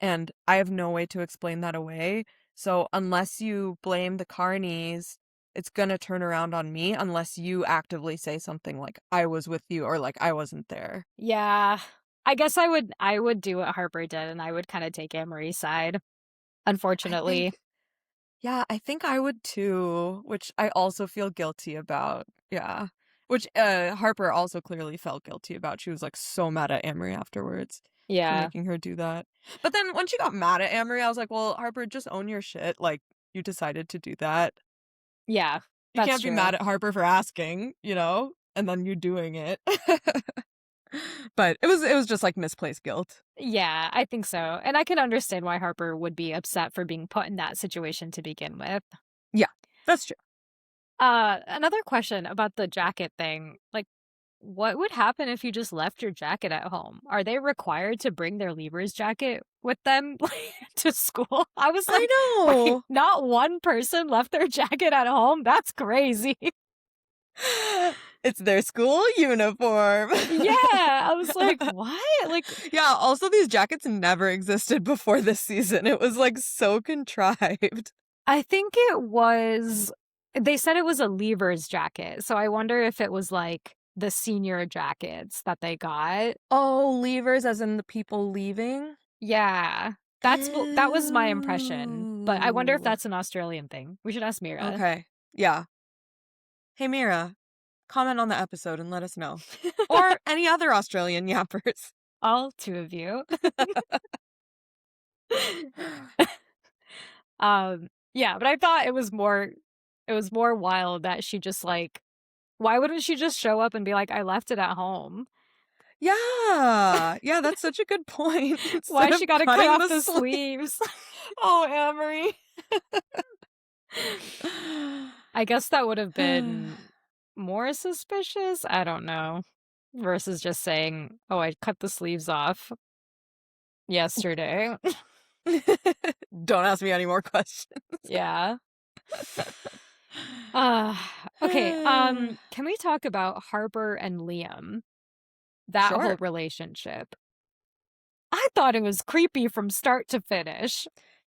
And I have no way to explain that away. So unless you blame the carnies, it's gonna turn around on me unless you actively say something like I was with you or like I wasn't there. Yeah. I guess I would do what Harper did and I would kind of take Anne-Marie's side, I unfortunately. think yeah, I think I would too, which I also feel guilty about. Yeah. Which Harper also clearly felt guilty about. She was like so mad at Amory afterwards for Yeah. making her do that. But then when she got mad at Amory, I was like, "Well, Harper, just own your shit. Like you decided to do that. Yeah. You That's can't be true. mad at Harper for asking, you know?" and then you doing it. But it was just like misplaced guilt. Yeah, I think so. And I can understand why Harper would be upset for being put in that situation to begin with. Yeah, that's true. Another question about the jacket thing. Like, what would happen if you just left your jacket at home? Are they required to bring their leavers jacket with them to school? I was like, I wait, know. not one person left their jacket at home? That's crazy. It's their school uniform. Yeah, I was like, what? Like, yeah, also these jackets never existed before this season. It was like so contrived. I think it was, they said it was a leavers jacket. So I wonder if it was like the senior jackets that they got. Oh, leavers as in the people leaving? Yeah. That was my impression. But I wonder if Ooh. that's an Australian thing. We should ask Mira. Okay. Yeah. Hey, Mira, comment on the episode and let us know. Or any other Australian yappers. All two of you. Yeah, but I thought it was more wild that she just like, why wouldn't she just show up and be like, I left it at home? Yeah. Yeah, that's such a good point. Why Instead she of gotta cut cutting off the the sleeves? Oh, Amory. I guess that would have been more suspicious. I don't know. Versus just saying, oh, I cut the sleeves off yesterday. Don't ask me any more questions. Yeah. Okay. Can we talk about Harper and Liam? That Sure. whole relationship. I thought it was creepy from start to finish.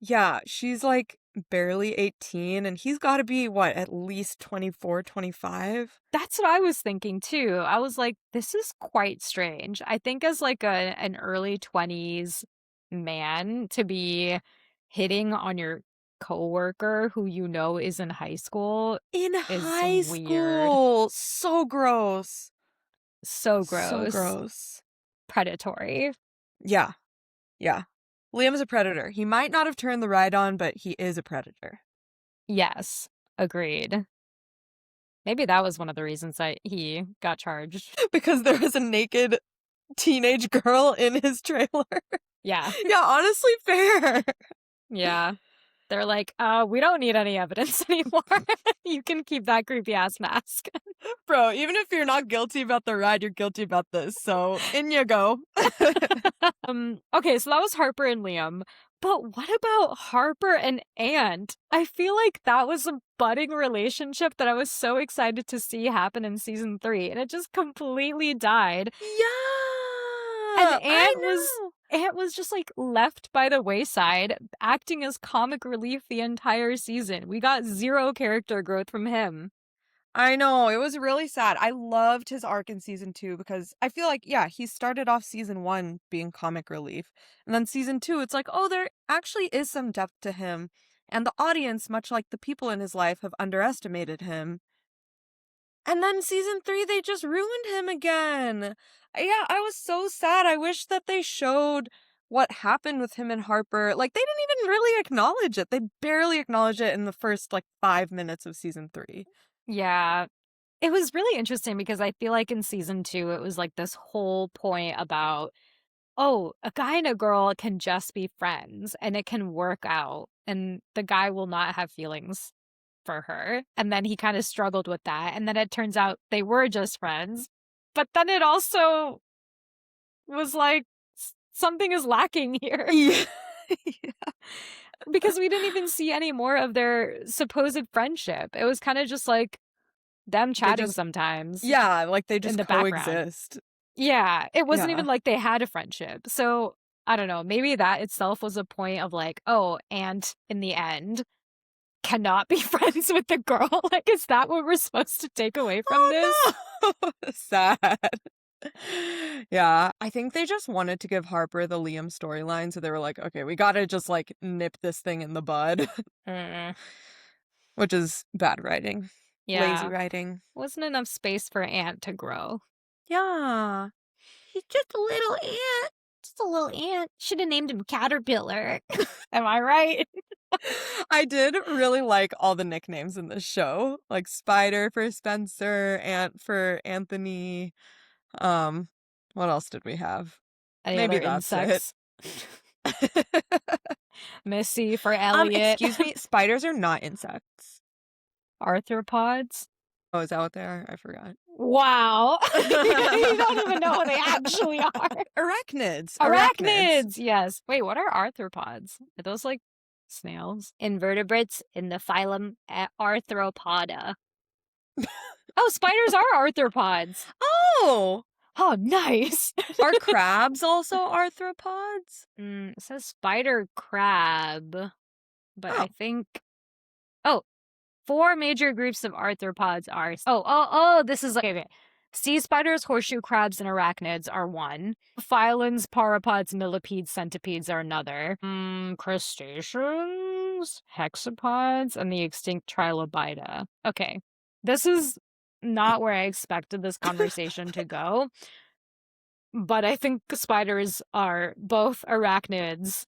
Yeah, she's like barely 18 and he's got to be what, at least 24, 25? That's what I was thinking too. I was like, this is quite strange. I think as like an early 20s man to be hitting on your coworker who you know is in high school In is high weird. school. So gross. So So gross. gross. Predatory. Yeah. Yeah. Liam's a predator. He might not have turned the ride on, but he is a predator. Yes, agreed. Maybe that was one of the reasons that he got charged. Because there was a naked teenage girl in his trailer. Yeah. Yeah, honestly, fair. Yeah. They're like, we don't need any evidence anymore. You can keep that creepy ass mask. Bro, even if you're not guilty about the ride, you're guilty about this. So in you go. Okay, so that was Harper and Liam. But what about Harper and Ant? I feel like that was a budding relationship that I was so excited to see happen in season 3, and it just completely died. Yeah. And Ant was just like left by the wayside, acting as comic relief the entire season. We got 0 character growth from him. I know. It was really sad. I loved his arc in season 2 because I feel like, yeah, he started off season 1 being comic relief. And then season 2, it's like, oh, there actually is some depth to him. And the audience, much like the people in his life, have underestimated him. And then season 3, they just ruined him again. Yeah, I was so sad. I wish that they showed what happened with him and Harper. Like, they didn't even really acknowledge it. They barely acknowledged it in the first, 5 minutes of season 3. Yeah. It was really interesting because I feel like in season 2, it was like this whole point about, oh, a guy and a girl can just be friends and it can work out and the guy will not have feelings for her. And then he kind of struggled with that. And then it turns out they were just friends. But then it also was like, something is lacking here. Yeah. Because we didn't even see any more of their supposed friendship. It was kind of just like them chatting sometimes. Yeah, like they just in the coexist. background. Yeah, it wasn't Yeah. even like they had a friendship. So I don't know. Maybe that itself was a point of like, oh, and in the end, cannot be friends with the girl. Like, is that what we're supposed to take away from this? No! Sad. Yeah, I think they just wanted to give Harper the Liam storyline, so they were like, okay, we gotta just nip this thing in the bud. Which is bad writing. Yeah. Lazy writing. Wasn't enough space for Ant to grow. Yeah. He's just a little ant. Just a little ant. Should have named him Caterpillar. Am I right? I did really like all the nicknames in this show, like Spider for Spencer, Ant for Anthony. Um, what else did we have? Any Maybe other that's it. insects? Missy for Elliot. Excuse me, spiders are not insects. Arthropods? Oh, is that what they are? I forgot. Wow. You don't even know what they actually are. Arachnids. Arachnids! Yes. Wait, what are arthropods? Are those like snails? Invertebrates in the phylum Arthropoda. Oh, spiders are arthropods. Oh! Oh, nice. Are crabs also arthropods? It says spider crab, but I Oh. think... Oh, 4 major groups of arthropods are... this is like... Okay. Sea spiders, horseshoe crabs, and arachnids are one. Phylums, pauropods, millipedes, centipedes are another. Crustaceans, hexapods, and the extinct trilobita. Okay. This is not where I expected this conversation to go, but I think spiders are both arachnids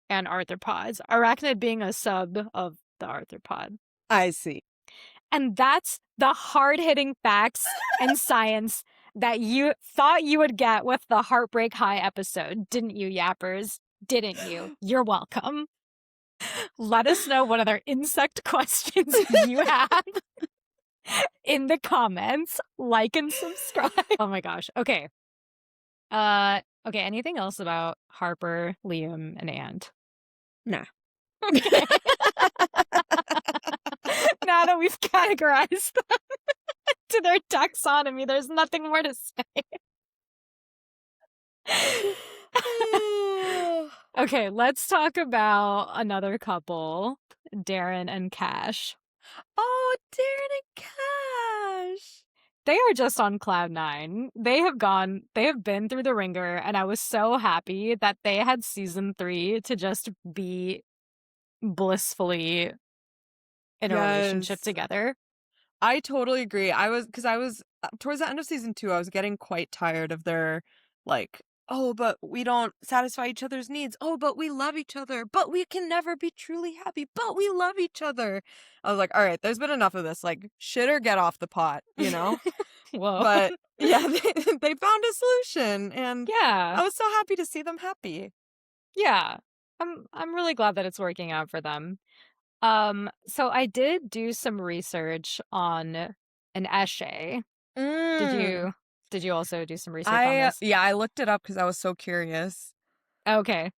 and arthropods. Arachnid being a sub of the arthropod. I see. And that's the hard-hitting facts and science that you thought you would get with the Heartbreak High episode, didn't you, yappers? Didn't you? You're welcome. Let us know what other insect questions you have in the comments. Like and subscribe. Oh my gosh. Okay. Okay, anything else about Harper, Liam, and Ant? Nah. Okay. Now that we've categorized them to their taxonomy, there's nothing more to say. Okay, let's talk about another couple, Darren and Cash. Oh, Darren and Cash. They are just on cloud 9. They have been through the ringer, and I was so happy that they had season 3 to just be blissfully in a relationship together. I totally agree. I was towards the end of season 2, I was getting quite tired of their like, oh, but we don't satisfy each other's needs. Oh, but we love each other. But we can never be truly happy. But we love each other. I was like, all right, there's been enough of this. Like, shit or get off the pot, you know? Whoa. But yeah, they found a solution, and yeah, I was so happy to see them happy. Yeah, I'm really glad that it's working out for them. So I did do some research on an essay. Did you also do some research on this? Yeah, I looked it up because I was so curious. Okay.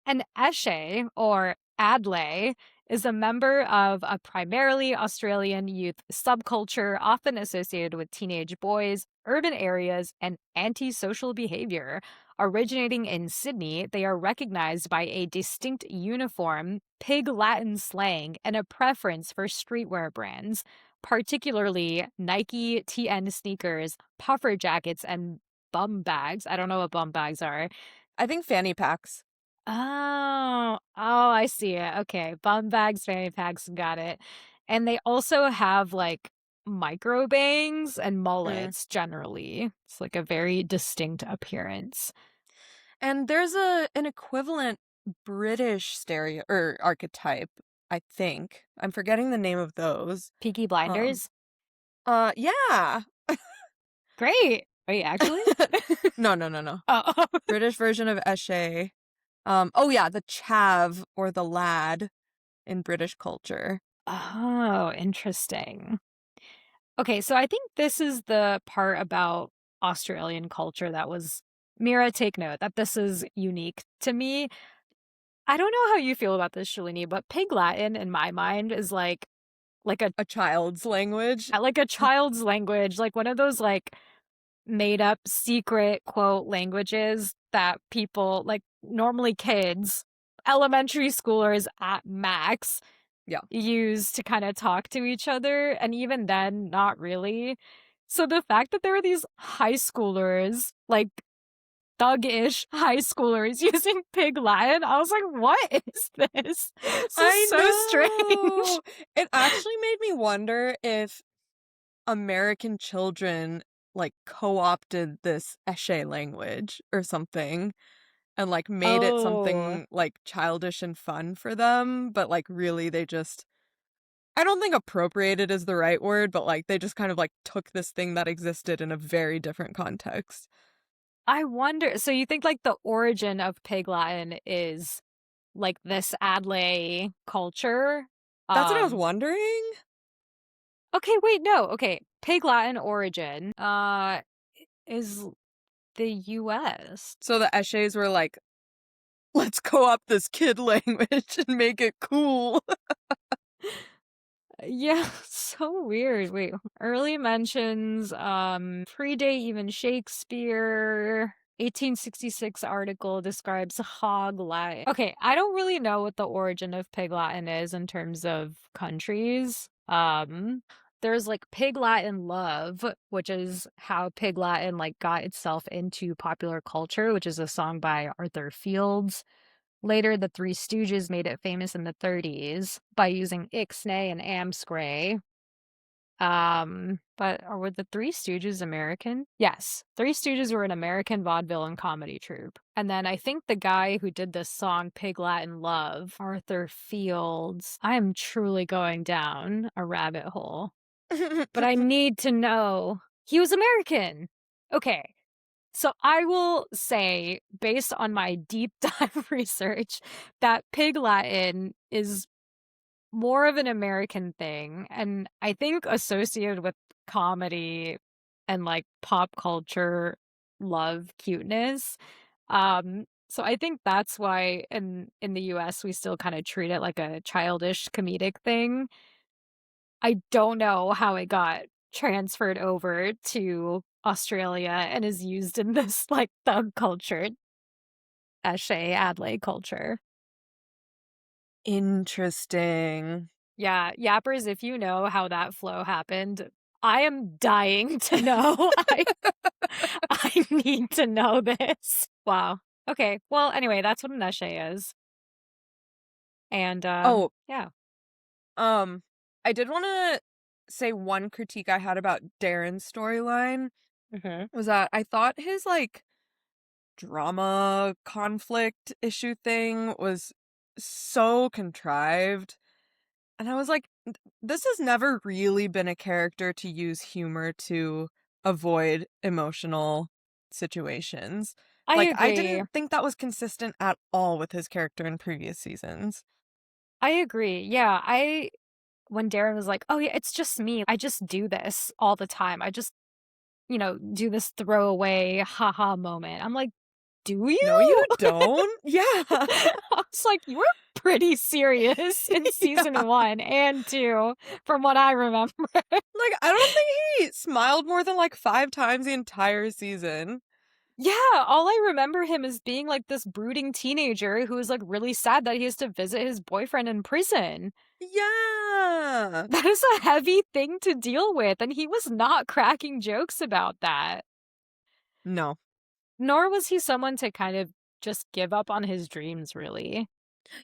An essay, or adlay, is a member of a primarily Australian youth subculture often associated with teenage boys, urban areas, and antisocial behavior. Originating in Sydney, they are recognized by a distinct uniform, Pig Latin slang, and a preference for streetwear brands, particularly Nike, TN sneakers, puffer jackets, and bum bags. I don't know what bum bags are. I think fanny packs. Oh, I see it. Okay, bum bags, fanny packs, got it. And they also have like micro bangs and mullets generally. It's like a very distinct appearance. And there's an equivalent British archetype, I think. I'm forgetting the name of those. Peaky Blinders? Yeah. Great. Wait, actually? No. Oh. British version of Eshe. Oh yeah, the chav or the lad in British culture. Oh, interesting. Okay, so I think this is the part about Australian culture that was... Mira, take note that this is unique to me. I don't know how you feel about this, Shalini, but Pig Latin in my mind is like a child's language. Like a child's language, like one of those like made up secret quote languages that people, like normally kids, elementary schoolers at max, use to kind of talk to each other, and even then not really. So the fact that there are these high schoolers, like thug-ish high schoolers, using Pig Latin, I was like, what is this? This is so strange. It actually made me wonder if American children like co-opted this Eshe language or something. and, like, made it Oh, something, like, childish and fun for them, but, like, really they just I don't think appropriated is the right word, but, like, they just kind of, like, took this thing that existed in a very different context. I wonder, so you think, like, the origin of Pig Latin is, like, this Adlai culture? That's what I was Um, wondering. okay, wait, no, okay, Pig Latin origin, is the US. So the Esches were like, "Let's co-opt this kid language and make it cool." Yeah, so weird. Wait, early mentions, predate even Shakespeare. 1866 article describes Hog Latin. Okay, I don't really know what the origin of Pig Latin is in terms of countries. There's like Pig Latin Love, which is how Pig Latin like got itself into popular culture, which is a song by Arthur Fields. Later, the Three Stooges made it famous in the 30s by using ixnay and amscray. But were the Three Stooges American? Yes. Three Stooges were an American vaudeville and comedy troupe. And then I think the guy who did this song, Pig Latin Love, Arthur Fields, I am truly going down a rabbit hole. But I need to know. He was American. Okay. So I will say, based on my deep dive research, that Pig Latin is more of an American thing, and I think associated with comedy and like pop culture love cuteness. So I think that's why in the US we still kind of treat it like a childish comedic thing. I don't know how it got transferred over to Australia and is used in this like thug culture, Eshe Adlai culture. Interesting. Yeah, yappers, if you know how that flow happened, I am dying to know. I need to know this. Wow. Okay. Well, anyway, that's what an Eshe is. And Oh, yeah. um, I did wanna say one critique I had about Darren's storyline Mhm. was that I thought his, like, drama conflict issue thing was so contrived. And I was like, This has never really been a character to use humor to avoid emotional situations." I Like, I agree. didn't think that was consistent at all with his character in previous seasons. I agree. Yeah, I when Darren was like, "Oh yeah, it's just me. I just do this all the time. I just, do this throwaway haha moment." I'm like, "Do No, you you?" don't? Yeah. I was like, "You were pretty serious in season Yeah. 1 and 2 from what I remember." Like, I don't think he smiled more than, like, 5 times the entire season. Yeah, all I remember him as being like this brooding teenager who is like really sad that he has to visit his boyfriend in prison. Yeah. That is a heavy thing to deal with, and he was not cracking jokes about that. No. Nor was he someone to kind of just give up on his dreams, really.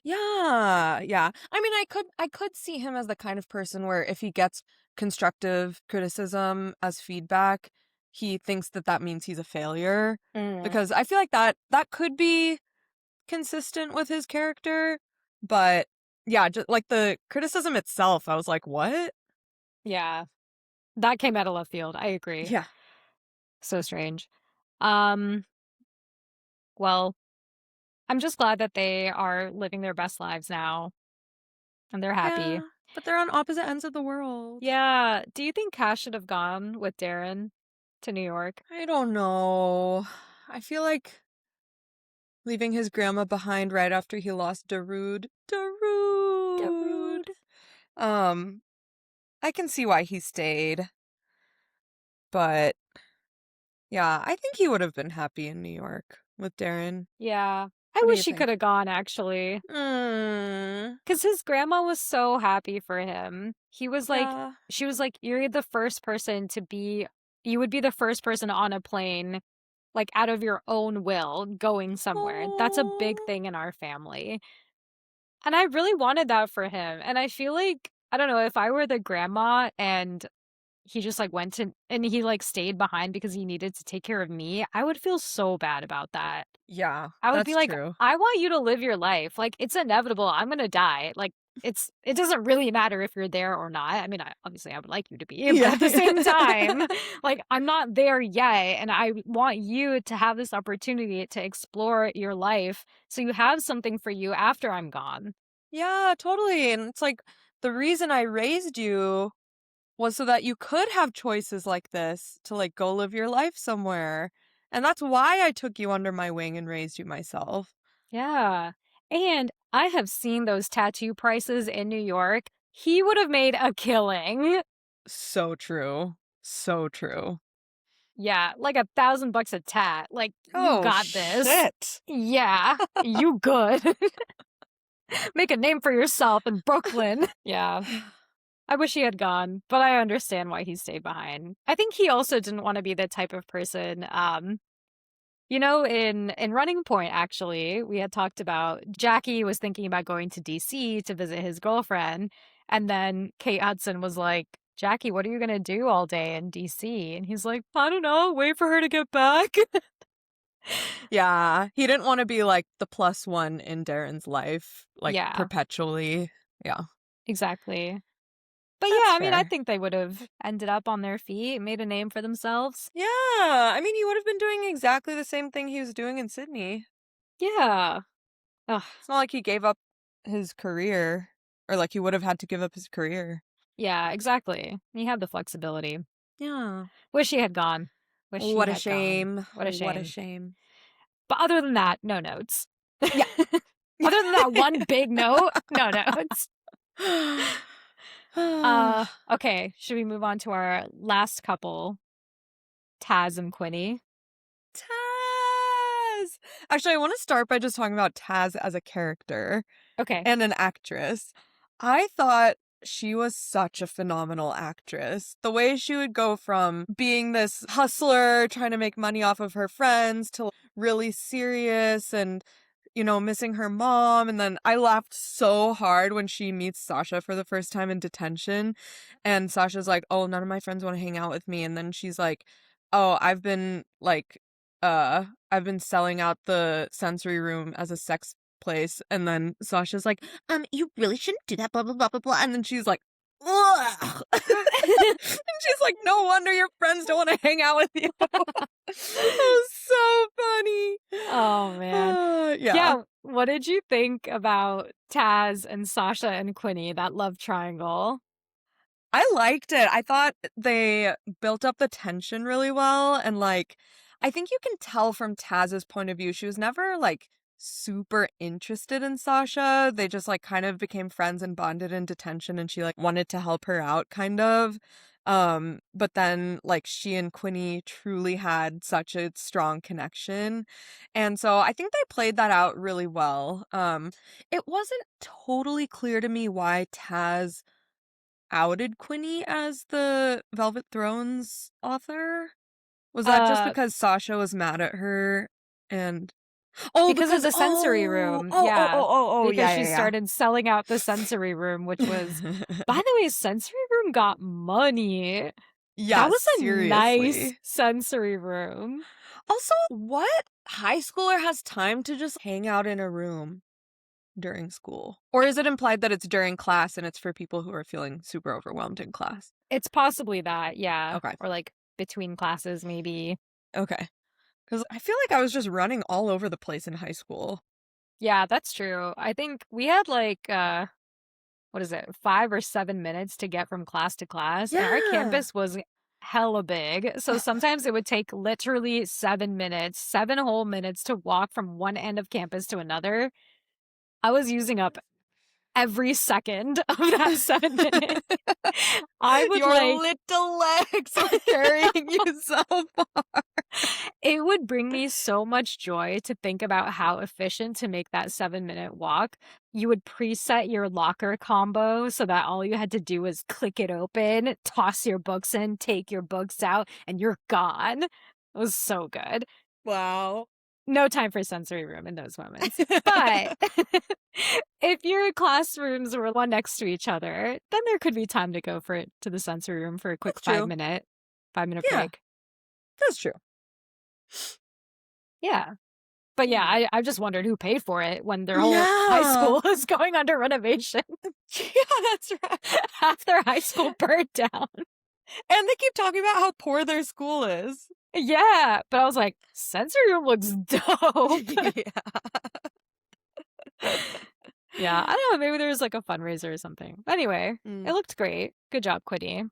Yeah, yeah. I mean, I could see him as the kind of person where if he gets constructive criticism as feedback, he thinks that that means he's a failure, Mm, because I feel like that could be consistent with his character, but yeah, just like the criticism itself, I was like, "What?" yeah, that came out of left field. I agree. Yeah. So strange. Um, well, I'm just glad that they are living their best lives now and they're happy. Yeah, but they're on opposite ends of the world. Yeah. Do you think Cash should have gone with Darren to New York? I don't know. I feel like leaving his grandma behind right after he lost Darude. Darude. Rude. Um, I can see why he stayed, but yeah, I think he would have been happy in New York with Darren. Yeah. I What do you wish he could think? have gone actually. Mm, Because his grandma was so happy for him. yeah. She was like, you're the first person to be, you would be the first person on a plane, like out of your own will, going somewhere. That's a big Oh, thing in our family. And I really wanted that for him. And I feel like, I don't know, if I were the grandma and he just like went to and he like stayed behind because he needed to take care of me, I would feel so bad about that. Yeah, I would be that's like, true. I want you to live your life. Like, it's inevitable. I'm gonna die. Like, it doesn't really matter if you're there or not. I mean, obviously I would like you to be, but Yeah. at the same time, like I'm not there yet, and I want you to have this opportunity to explore your life so you have something for you after I'm gone. Yeah, totally. And it's like the reason I raised you was so that you could have choices like this to like go live your life somewhere. And that's why I took you under my wing and raised you myself. Yeah. And I have seen those tattoo prices in New York. He would have made a killing. So true. So true. Yeah, like $1,000 a tat. Like, you Oh, got this. shit. Yeah, you good. Make a name for yourself in Brooklyn. Yeah. I wish he had gone, but I understand why he stayed behind. I think he also didn't want to be the type of person, in Running Point, actually, we had talked about Jackie was thinking about going to DC to visit his girlfriend, and then Kate Hudson was like, Jackie, what are you gonna do all day in DC? And he's like, I don't know, wait for her to get back. Yeah, he didn't want to be like the plus one in Darren's life, like Yeah, perpetually. Yeah, exactly. But yeah, that's I mean, I fair. think they would have ended up on their feet, made a name for themselves. Yeah, I mean, he would have been doing exactly the same thing he was doing in Sydney. Yeah. Ugh, It's not like he gave up his career, or like he would have had to give up his career. yeah, exactly. He had the flexibility. Yeah. Wish he had gone. Wish he What a had gone. shame. What a What a shame. shame. But other than that, no notes. Yeah. Other than that one big note, no notes. Okay, should we move on to our last couple, Taz and Quinny? Taz! Actually, I want to start by just talking about Taz as a character Okay. and an actress. I thought she was such a phenomenal actress. The way she would go from being this hustler trying to make money off of her friends to really serious and missing her mom. And then I laughed so hard when she meets Sasha for the first time in detention. And Sasha's like, oh, none of my friends want to hang out with me. And then she's like, oh, I've been selling out the sensory room as a sex place. And then Sasha's like, you really shouldn't do that, blah, blah, blah, blah, blah. And then she's like, ugh. And she's like, no wonder your friends don't want to hang out with you. It was so funny. Oh man. Yeah. Yeah, what did you think about Taz and Sasha and Quinny, that love triangle? I liked it. I thought they built up the tension really well. And like, I think you can tell from Taz's point of view, she was never like super interested in Sasha. They just like kind of became friends and bonded in detention and she like wanted to help her out kind of. But then like she and Quinny truly had such a strong connection. And so I think they played that out really well. It wasn't totally clear to me why Taz outed Quinny as the Velvet Thrones author? Was that just Uh, because Sasha was mad at her and oh, because of because the sensory room. Yeah. Because yeah, she yeah, started selling out the sensory room, which was, yeah. by the way, sensory room got money. That Yeah, was a nice seriously. sensory room. Also, what high schooler has time to just hang out in a room during school? Or is it implied that it's during class and it's for people who are feeling super overwhelmed in class? It's possibly that, yeah. Okay. Or like between classes, maybe. Okay. Because I feel like I was just running all over the place in high school. Yeah, that's true. I think we had like what is it, 5 or 7 minutes to get from class to class, and our Yeah. campus was hella big. So sometimes it would take literally 7 minutes, 7 whole minutes to walk from one end of campus to another. I was using up every second of that 7 minutes. I would Your like little legs are carrying you so far. it would bring me so much joy to think about how efficient to make that 7 minute walk. You would preset your locker combo so that all you had to do was click it open, toss your books in, take your books out, and you're gone. It was so good. Wow. No time for sensory room in those moments. But if if your classrooms were one next to each other, then there could be time to go to the sensory room for a quick That's true. 5-minute Yeah. break. That's true. Yeah. But yeah, I just wondered who paid for it when their whole Yeah. high school was going under renovation. Yeah, that's right. Half their high school burned down. And they keep talking about how poor their school is. Yeah, but I was like, sensory room looks dope. Yeah, I don't know, maybe there was like a fundraiser or something. Anyway, it looked great. Good job, Quiddy.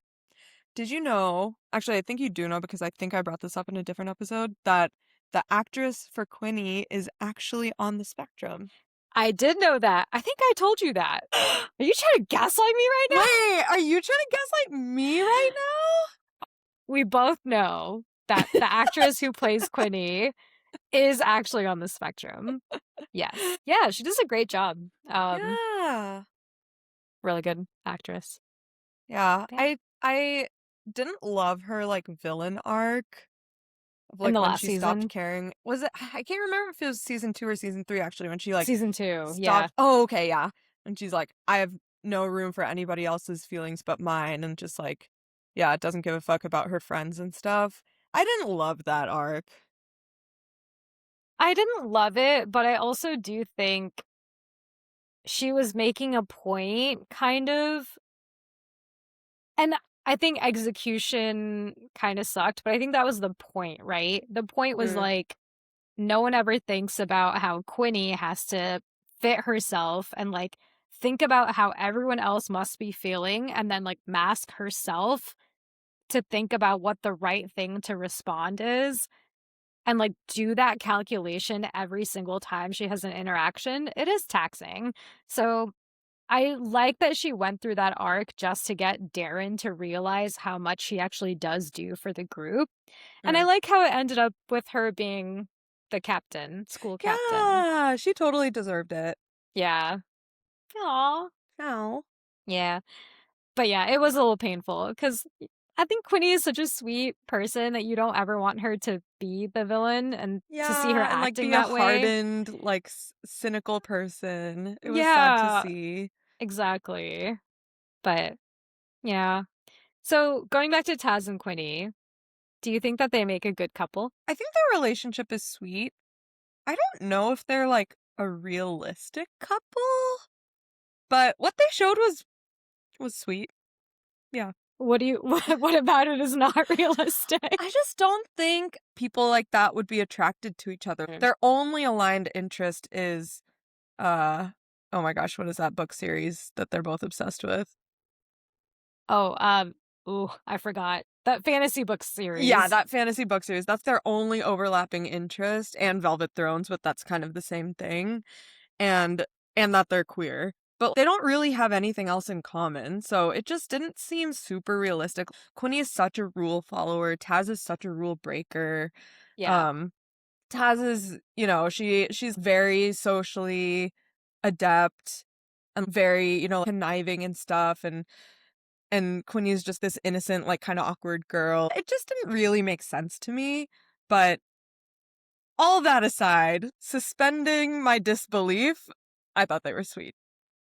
Did you know, actually, I think you do know because I think I brought this up in a different episode, that the actress for Quinny is actually on the spectrum. I did know that. I think I told you that. Are you trying to gaslight me right now? Wait, are you trying to gaslight me right now? We both know that the actress who plays Quinny is actually on the spectrum. Yes. Yeah, she does a great job. Yeah. Really good actress. Yeah. I didn't love her like villain arc. Like in the when last she season. stopped caring. Was it? I can't remember if it was season 2 or season 3 actually, when she like season 2. stopped. Yeah. Oh, okay, yeah. And she's like, I have no room for anybody else's feelings but mine, and just like, yeah, it doesn't give a fuck about her friends and stuff. I didn't love that arc. I didn't love it, but I also do think she was making a point, kind of. And I think execution kind of sucked, but I think that was the point, right? The point was like, no one ever thinks about how Quinny has to fit herself and like think about how everyone else must be feeling and then like mask herself to think about what the right thing to respond is and like do that calculation every single time she has an interaction. It is taxing. So I like that she went through that arc just to get Darren to realize how much she actually does do for the group. And I like how it ended up with her being the captain, school captain. Yeah, she totally deserved it. Yeah. Aw. Ow. Yeah. But yeah, it was a little painful because I think Quinny is such a sweet person that you don't ever want her to be the villain and to see her and like acting be that a way. hardened, like cynical person. It was sad to see. Exactly. But yeah. So going back to Taz and Quinny, do you think that they make a good couple? I think their relationship is sweet. I don't know if they're like a realistic couple, but what they showed was sweet. Yeah. What about it is not realistic? I just don't think people like that would be attracted to each other. Their only aligned interest is oh my gosh, what is that book series that they're both obsessed with? Oh, I forgot. That fantasy book series. Yeah, that fantasy book series. That's their only overlapping interest, and Velvet Thrones, but that's kind of the same thing. And that they're queer. But they don't really have anything else in common, so it just didn't seem super realistic. Quinny is such a rule follower. Taz is such a rule breaker. Yeah. Taz is, she's very socially adept and very, conniving and stuff, and Quinny is just this innocent, like, kind of awkward girl. It just didn't really make sense to me, but all that aside, suspending my disbelief, I thought they were sweet.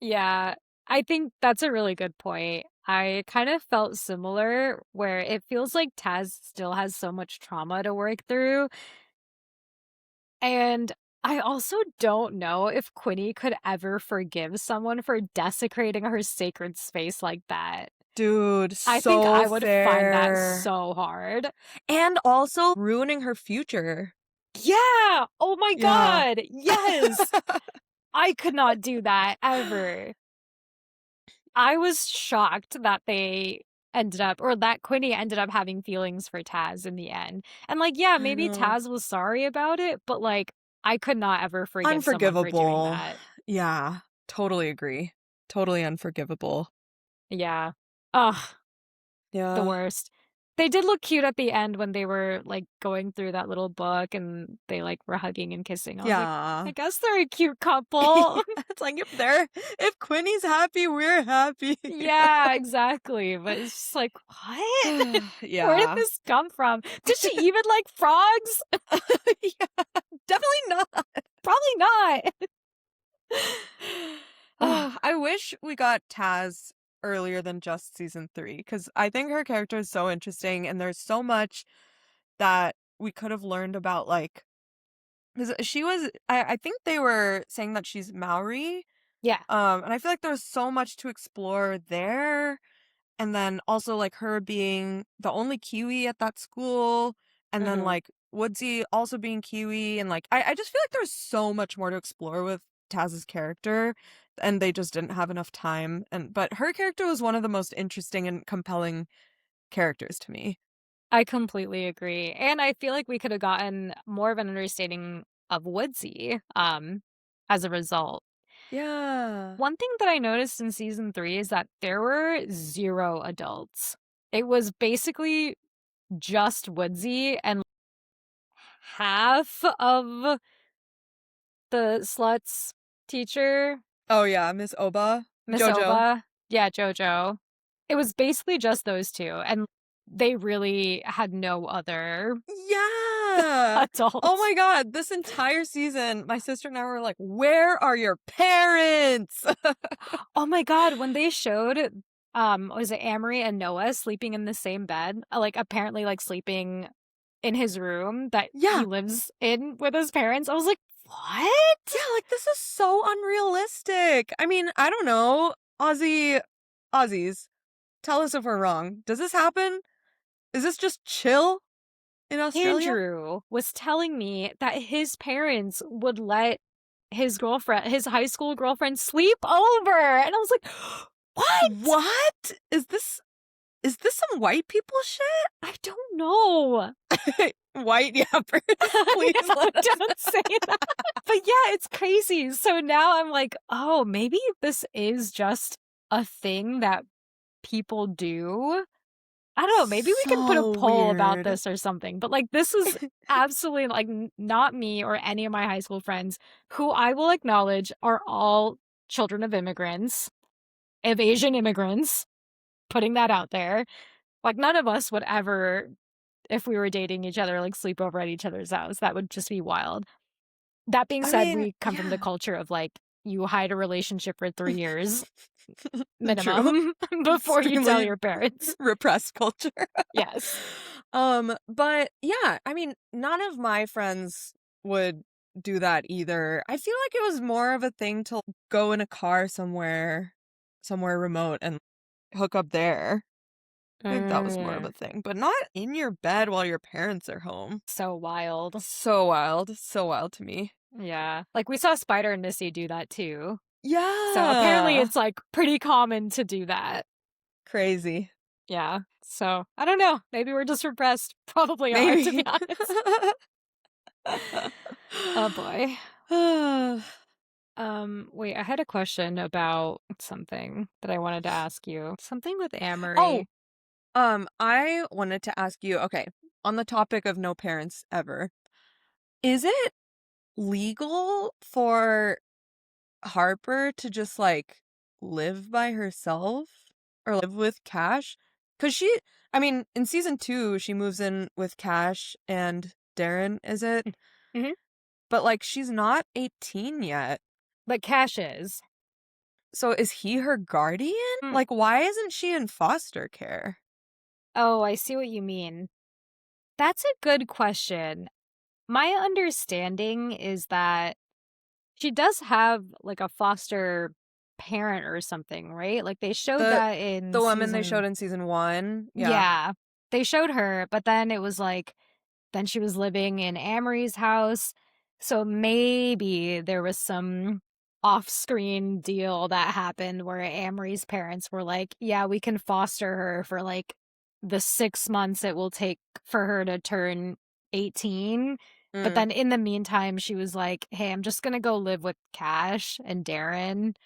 Yeah, I think that's a really good point. I kind of felt similar, where it feels like Taz still has so much trauma to work through. And I also don't know if Quinny could ever forgive someone for desecrating her sacred space like that. Dude, I think I would find that so hard. And also ruining her future. Yeah! Oh my god! Yes! I could not do that ever. I was shocked that that Quinny ended up having feelings for Taz in the end. And like, yeah, maybe Taz was sorry about it, but like, I could not ever forgive someone for doing that. Yeah, totally agree. Totally unforgivable. Yeah. Ugh. Yeah. The worst. They did look cute at the end when they were like going through that little book and they like were hugging and kissing. I was like, I guess they're a cute couple. It's like if Quinny's happy, we're happy. Yeah, exactly. But it's just like, what? Yeah. Where did this come from? Did she even like frogs? Yeah, definitely not. Probably not. wish we got Taz earlier than just season 3 because I think her character is so interesting and there's so much that we could have learned about, like, because she was, I think they were saying that she's Maori, Yeah. and I feel like there's so much to explore there. And then also, like, her being the only Kiwi at that school, and then, Mhm. like, Woodsy also being Kiwi, and, like, I just feel like there's so much more to explore with Taz's character, and they just didn't have enough time, but her character was one of the most interesting and compelling characters to me. I completely agree, and I feel like we could have gotten more of an understanding of Woodsy, as a result. Yeah. One thing that I noticed in season 3 is that there were 0 adults. It was basically just Woodsy and half of the slut's teacher, Oh, yeah, Miss Oba. Miss Jojo. Oba. Yeah, JoJo. It was basically just those 2, and they really had no other Yeah. Oh adults. my god, this entire season, my sister and I were like, "Where are your parents?" Oh my god, when they showed, was it Amory and Noah sleeping in the same bed? Like, apparently, like, sleeping in his room that he Yeah. lives in with his parents, I was like, "What?" Yeah, like, this is so unrealistic. I mean, I don't know. Aussies, tell us if we're wrong. Does this happen? Is this just chill in Australia? Andrew was telling me that his parents would let his high school girlfriend sleep over, and I was like, "What?" What? Is this some white people shit? I don't know. White yappers, please No, let us know. don't say that. But yeah, it's crazy. So now I'm like, oh, maybe this is just a thing that people do. I don't know. Maybe we can put a So poll about weird. this or something. But like, this is absolutely like not me or any of my high school friends who I will acknowledge are all children of immigrants, of Asian immigrants, putting that out there. Like, none of us would ever, if we were dating each other, like sleep over at each other's house. That would just be wild. That being I said, mean, we come from the yeah. culture of, like, you hide a relationship for 3 years True. minimum before you tell Extremely your parents. repressed culture. Yes. But yeah, I mean, none of my friends would do that either. I feel like it was more of a thing to go in a car somewhere remote and hook up there. I think that was more of Mm, a thing, but not in your bed while your parents are home. so wild. So wild to me. Yeah. Like, we saw Spider and Missy do that too. So, apparently Yeah. it's, like, pretty common to do that. Crazy. Yeah. So, I don't know. Maybe we're just repressed. Probably are, to be Maybe. honest. Oh, boy. Wait, I had a question about something that I wanted to ask you. Something with Oh, Amory. I wanted to ask you, okay, on the topic of no parents ever, is it legal for Harper to just, like, live by herself or live with Cash? Because I mean, in season 2, she moves in with Cash and Darren, is it? Mhm. But, like, she's not 18 yet. But Cash is. So is he her guardian? Hmm. Like, why isn't she in foster care? Oh, I see what you mean. That's a good question. My understanding is that she does have like a foster parent or something, right? Like they showed The that in the woman they showed season. in season 1? Yeah. Yeah. They showed her, but then it was like then she was living in Amory's house. So maybe there was some off-screen deal that happened where Amory's parents were like, "Yeah, we can foster her for like the 6 months it will take for her to turn 18." But Mm, then in the meantime, she was like, "Hey, I'm just gonna go live with Cash and Darren,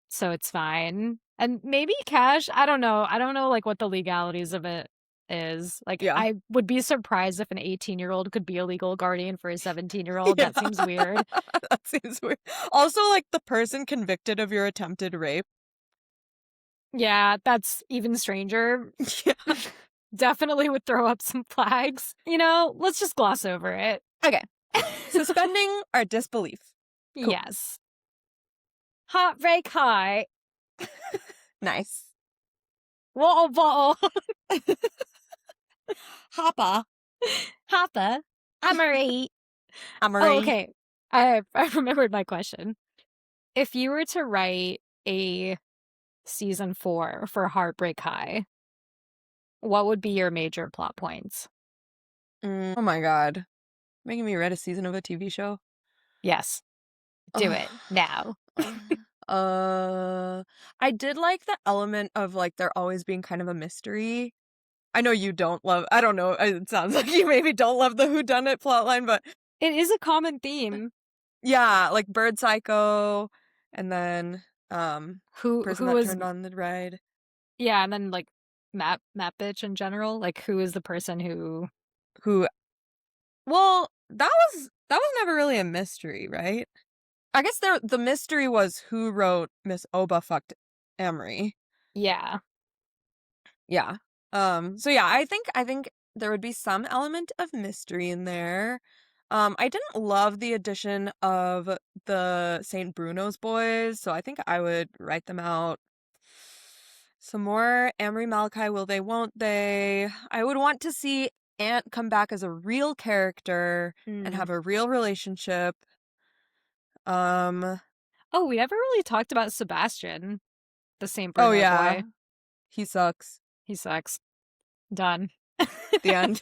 so it's fine." And maybe Cash, I don't know. I don't know like what the legalities of it is. Like yeah. I would be surprised if an 18-year-old could be a legal guardian for a 17-year-old. Yeah. That seems weird. That seems weird. Also, like, the person convicted of your attempted rape. Yeah, that's even stranger. Yeah. Definitely would throw up some flags. Let's just gloss over it. Okay. Suspending our disbelief. Cool. Yes. Heartbreak High. Nice. Whoa. Hoppa. Hoppa. Amory. Oh, Amory. okay. I remembered my question. If you were to write a season 4 for Heartbreak High, what would be your major plot points? Oh my god. Making me write a season of a TV show? Yes, do it now. I did like the element of, like, there always being kind of a mystery. I know you don't love I don't know, it sounds like you maybe don't love the whodunit plotline, but It is a common theme. yeah, like Bird Psycho, and then, person Who that was turned on the ride, yeah, and then like Map bitch in general. Like who is the person who who well, that was never really a mystery, right? I guess the mystery was who wrote Miss Oba fucked Emery. yeah. Yeah. So yeah, I think there would be some element of mystery in there. I didn't love the addition of the St. Bruno's boys, so I think I would write them out. Some more Amory Malachi, will they, won't they? I would want to see Ant come back as a real character and Mm. have a real relationship. Um, Oh, we never really talked about Sebastian, the St. oh Bruno yeah, boy. he sucks. He sucks. Done. The end.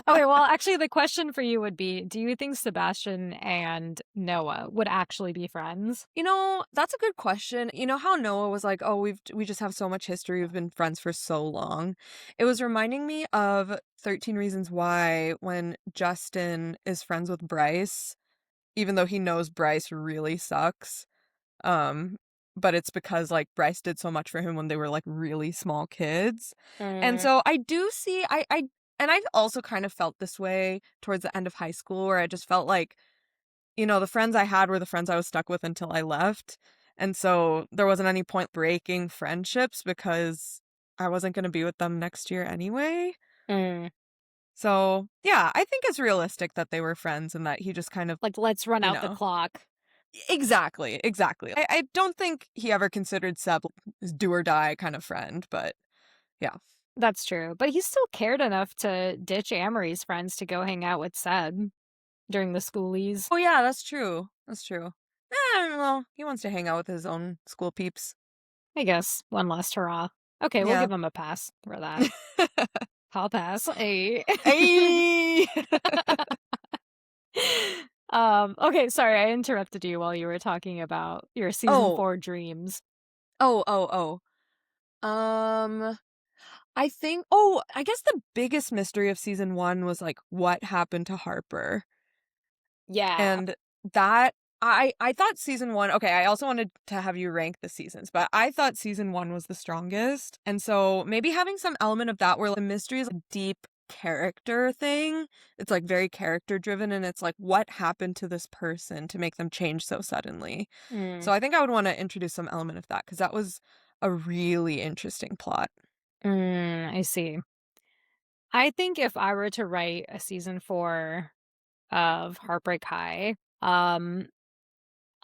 Okay, well, actually, the question for you would be, do you think Sebastian and Noah would actually be friends? You know, that's a good question. You know how Noah was like, "Oh, we just have so much history. We've been friends for so long." It was reminding me of 13 Reasons Why when Justin is friends with Bryce, even though he knows Bryce really sucks. Um, but it's because like Bryce did so much for him when they were like really small kids. And Mm. so I do see I and I also kind of felt this way towards the end of high school where I just felt like the friends I had were the friends I was stuck with until I left. And so there wasn't any point breaking friendships because I wasn't going to be with them next year anyway. Mm. So, yeah, I think it's realistic that they were friends and that he just kind of, Like, let's run you out the know, clock. exactly. I don't think he ever considered Seb his do or die kind of friend, but yeah. That's true. But he still cared enough to ditch Amory's friends to go hang out with Seb during the schoolies. Oh, yeah, that's true. That's true. Well, he wants to hang out with his own school peeps. I guess one last hurrah. Okay, we'll Yeah. give him a pass for that. I'll pass. Hey. Hey! Okay, sorry, I interrupted you while you were talking about your season Oh, 4 dreams. oh. I guess the biggest mystery of season 1 was like what happened to Harper. Yeah. And that I thought season 1, okay, I also wanted to have you rank the seasons, but I thought season 1 was the strongest. And so maybe having some element of that where the mystery is a deep character thing. It's like very character driven and it's like what happened to this person to make them change so suddenly. Mm. So I think I would want to introduce some element of that because that was a really interesting plot. I see. I think if I were to write a season 4 of Heartbreak High,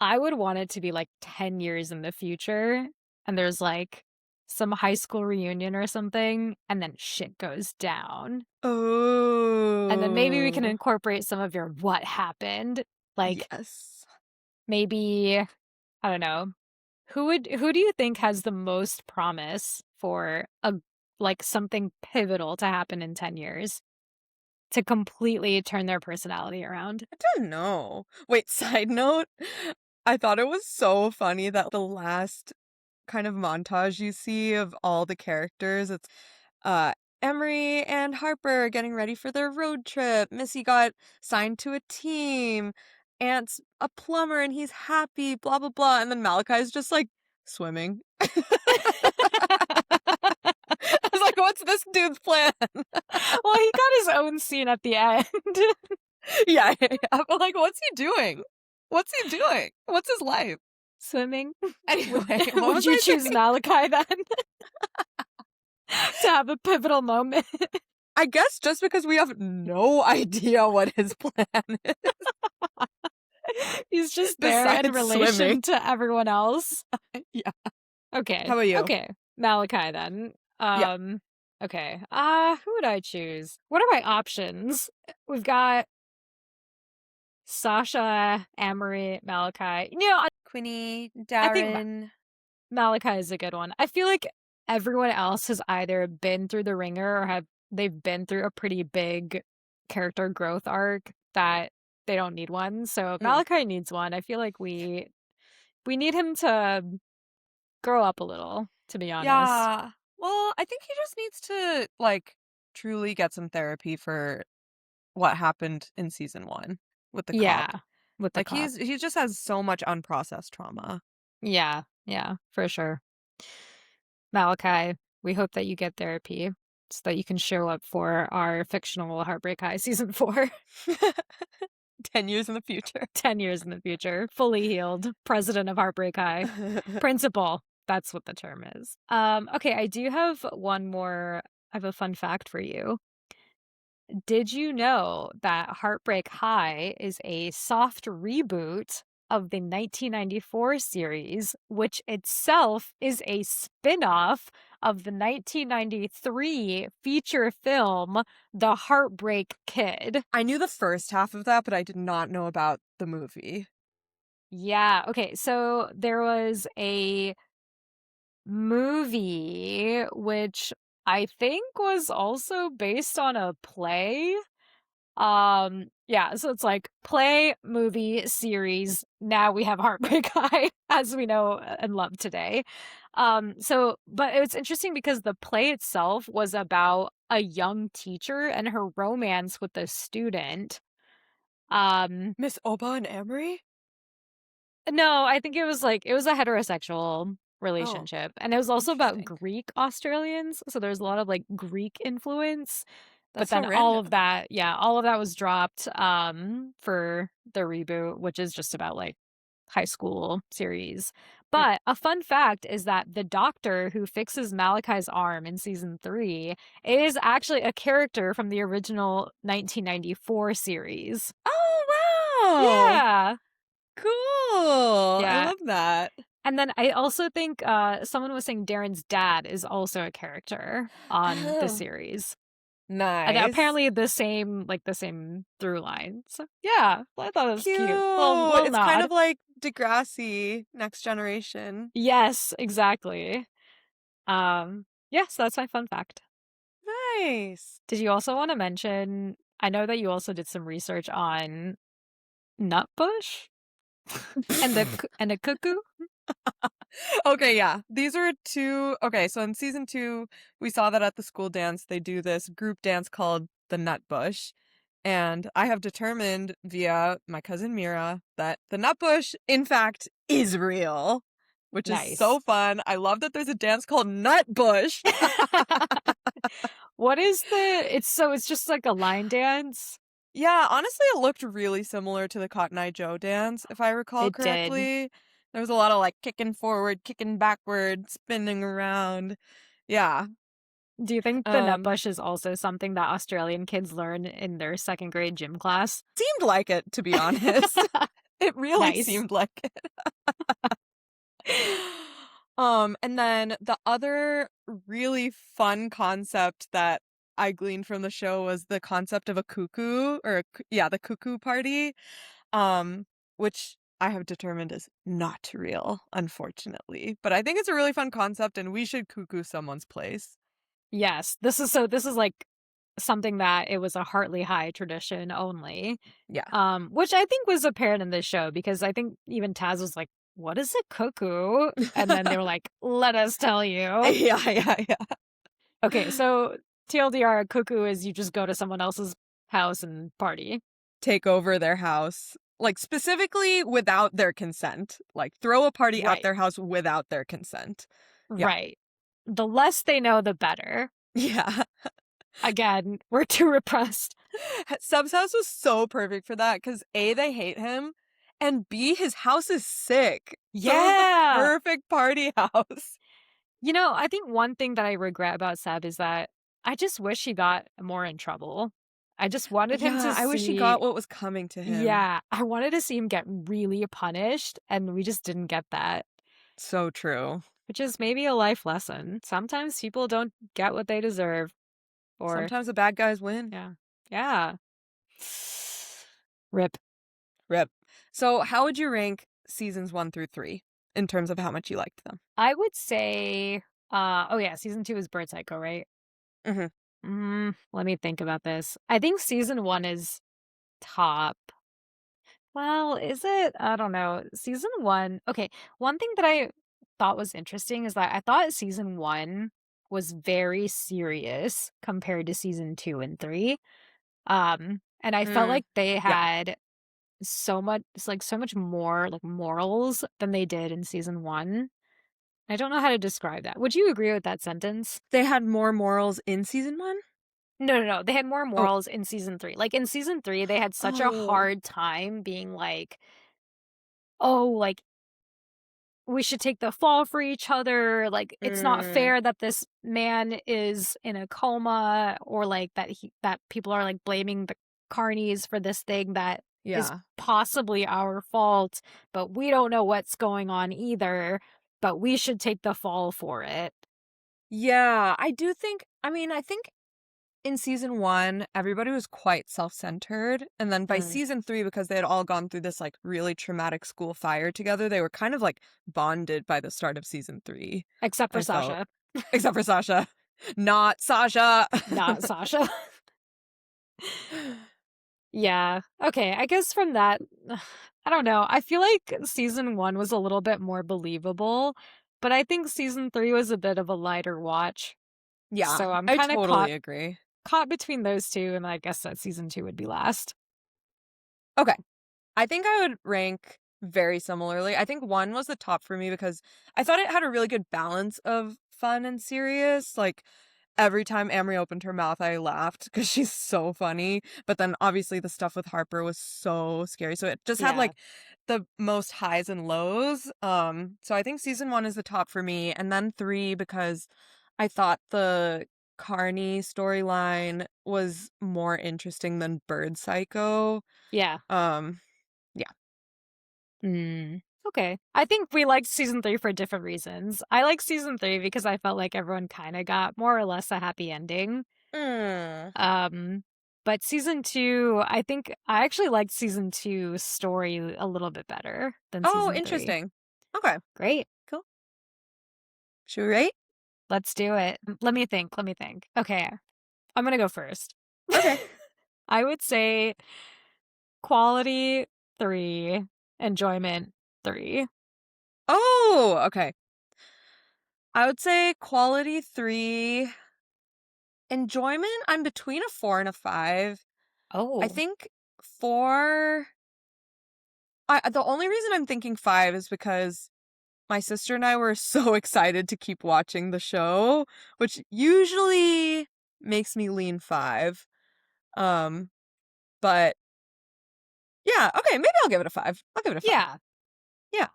I would want it to be like 10 years in the future and there's like some high school reunion or something and then shit goes down. And then maybe we can Oh, incorporate some of your what happened. Like yes. maybe, I don't know. Who do you think has the most promise for a like something pivotal to happen in 10 years to completely turn their personality around? I don't know. Wait, side note, I thought it was so funny that the last kind of montage you see of all the characters, it's uh Emery and Harper getting ready for their road trip. Missy got signed to a team. Ant's a plumber and he's happy, blah blah blah. And then Malachi's just like swimming. I was like, what's this dude's plan? Well, he got his own scene at the end. Yeah. But like, what's he doing? What's he doing? What's his life? Swimming. Anyway, what Would was you I choose saying? Malachi then to have a pivotal moment? I guess just because we have no idea what his plan is. He's just there in Besides relation swimming. to everyone else. Yeah. Okay. How about you? Okay. Malachi then. Yeah. Okay. Who would I choose? What are my options? We've got Sasha, Amory, Malachi. Quinny, I think Darren. Malachi is a good one. I feel like everyone else has either been through the ringer or they've been through a pretty big character growth arc that they don't need one. So Mm. Malachi needs one. I feel like we need him to grow up a little, to be honest. Yeah. Well, I think he just needs to like truly get some therapy for what happened in season 1 with the cop. Yeah, with the Like cop. he just has so much unprocessed trauma. Yeah, yeah, for sure. Malachi, we hope that you get therapy so that you can show up for our fictional Heartbreak High season 4. 10 years in the future. 10 years in the future, fully healed, president of Heartbreak High, principal. That's what the term is. Okay, I do have one more. I have a fun fact for you. Did you know that Heartbreak High is a soft reboot of the 1994 series, which itself is a spin-off of the 1993 feature film The Heartbreak Kid? I knew the first half of that, but I did not know about the movie. Yeah, okay, so there was a movie which I think was also based on a play. Yeah, so it's like play, movie, series. Now we have Heartbreak High, as we know and love today. But it's interesting because the play itself was about a young teacher and her romance with a student. Um, Miss Oba and Amory? no, I think it was a heterosexual Oh, relationship. And it was also about interesting. Greek Australians. So there's a lot of like Greek influence. But That's so then all of random. that, yeah, all of that was dropped for the reboot, which is just about like high school series. Mm. But a fun fact is that the doctor who fixes Malachi's arm in season 3 is actually a character from the original 1994 series. Oh, wow. Yeah. Cool. I Yeah. love that. And then I also think someone was saying Darren's dad is also a character on the Oh, series. And nice. apparently the same through line. So yeah, I thought it was cute. Cute. Little It's kind nod. of like Degrassi, Next Generation. Yes, exactly. Yeah, so that's my fun fact. Nice. Did you also want to mention, I know that you also did some research on Nutbush and the cuckoo? Okay, yeah. These are two. Okay, so in season 2, we saw that at the school dance, they do this group dance called the Nut Bush. And I have determined via my cousin Mira that the Nut Bush, in fact, is real, which is Nice. so fun. I love that there's a dance called Nut Bush. What is it's just like a line dance? Yeah, honestly, it looked really similar to the Cotton Eye Joe dance, if I recall It did. correctly. There was a lot of like kicking forward, kicking backward, spinning around. Yeah. Do you think the Um, Nutbush is also something that Australian kids learn in their second grade gym class? seemed like it, to be honest. It really Nice. seemed like it. And then the other really fun concept that I gleaned from the show was the concept of a cuckoo yeah, the cuckoo party, which I have determined is not real, unfortunately. But I think it's a really fun concept and we should cuckoo someone's place. Yes, this is like something that it was a Hartley High tradition only. Yeah. Which I think was apparent in this show because I think even Taz was like, "What is a cuckoo?" And then they were like, "Let us tell you." Yeah. Okay, so TLDR, a cuckoo is you just go to someone else's house and party. Take over their house, like specifically without their consent. Like throw a party at Right. their house without their consent. Yeah. Right. The less they know, the better. Yeah. Again, we're too repressed. Sub's house was so perfect for that because A, they hate him, and B, his house is sick. So it was the Yeah. perfect party house. You know, I think one thing that I regret about Seb is that I just wish he got more in trouble. I just wanted him Yeah, to I wish he see, got what was coming to him. yeah, I wanted to see him get really punished, and we just didn't get that. So true. Which is maybe a life lesson. Sometimes people don't get what they deserve. Or, Sometimes the bad guys win. yeah. Yeah. Rip. Rip. So, how would you rank seasons 1 through 3 in terms of how much you liked them? I would say, oh yeah, season 2 is Bird Psycho, right? Mhm. Let me think about this. I think season 1 is top. Well, is it? I don't know. Season 1, okay, one thing that I thought was interesting is that I thought season 1 was very serious compared to season 2 and 3. And I felt Mm, like they yeah. had so much more, like, morals than they did in season 1. I don't know how to describe that. Would you agree with that sentence? They had more morals in season 1? No, no, no, they had more Oh. morals in season 3. Like, in season 3, they had such a Oh. hard time being like, "Oh, like, we should take the fall for each other, like, it's not Mm, fair that this man is in a coma," or, like, that people are, like, blaming the carnies for this thing that is yeah. possibly our fault, but we don't know what's going on either, but we should take the fall for it. Yeah, I do think I think in season 1, everybody was quite self-centered, and then by Mm. season 3, because they had all gone through this, like, really traumatic school fire together, they were kind of, like, bonded by the start of season 3, Except for I felt. Sasha. Except for Sasha. Not Sasha! Not Sasha. Yeah. Okay, I guess from that, I don't know. I feel like season 1 was a little bit more believable, but I think season 3 was a bit of a lighter watch. Yeah, So I'm I kinda totally agree. caught between those 2, and I guess that season 2 would be last. Okay. I think I would rank very similarly. I think 1 was the top for me because I thought it had a really good balance of fun and serious. Like, every time Amory opened her mouth, I laughed because she's so funny. But then obviously the stuff with Harper was so scary. So it just had Yeah. like the most highs and lows. So I think season 1 is the top for me, and then 3 because I thought the Carney storyline was more interesting than Bird Psycho. Yeah. Um, yeah. Mm. Okay. I think we liked season 3 for different reasons. I like season 3 because I felt like everyone kinda got more or less a happy ending. Mm. Um, but season 2, I think I actually liked season 2's story a little bit better than Oh, season 3. interesting. Okay, Great. cool. Should we rate? Let's do it. Let me think. Let me think. Okay. I'm gonna go first. Okay. I would say quality 3, enjoyment 3. Oh, okay. I would say quality 3. Enjoyment, I'm between a 4 and a 5. I Oh. think 4 the only reason I'm thinking 5 is because my sister and I were so excited to keep watching the show, which usually makes me lean 5. Um, but yeah, okay, maybe I'll give it a 5. I'll give it a 5. Yeah. Yeah.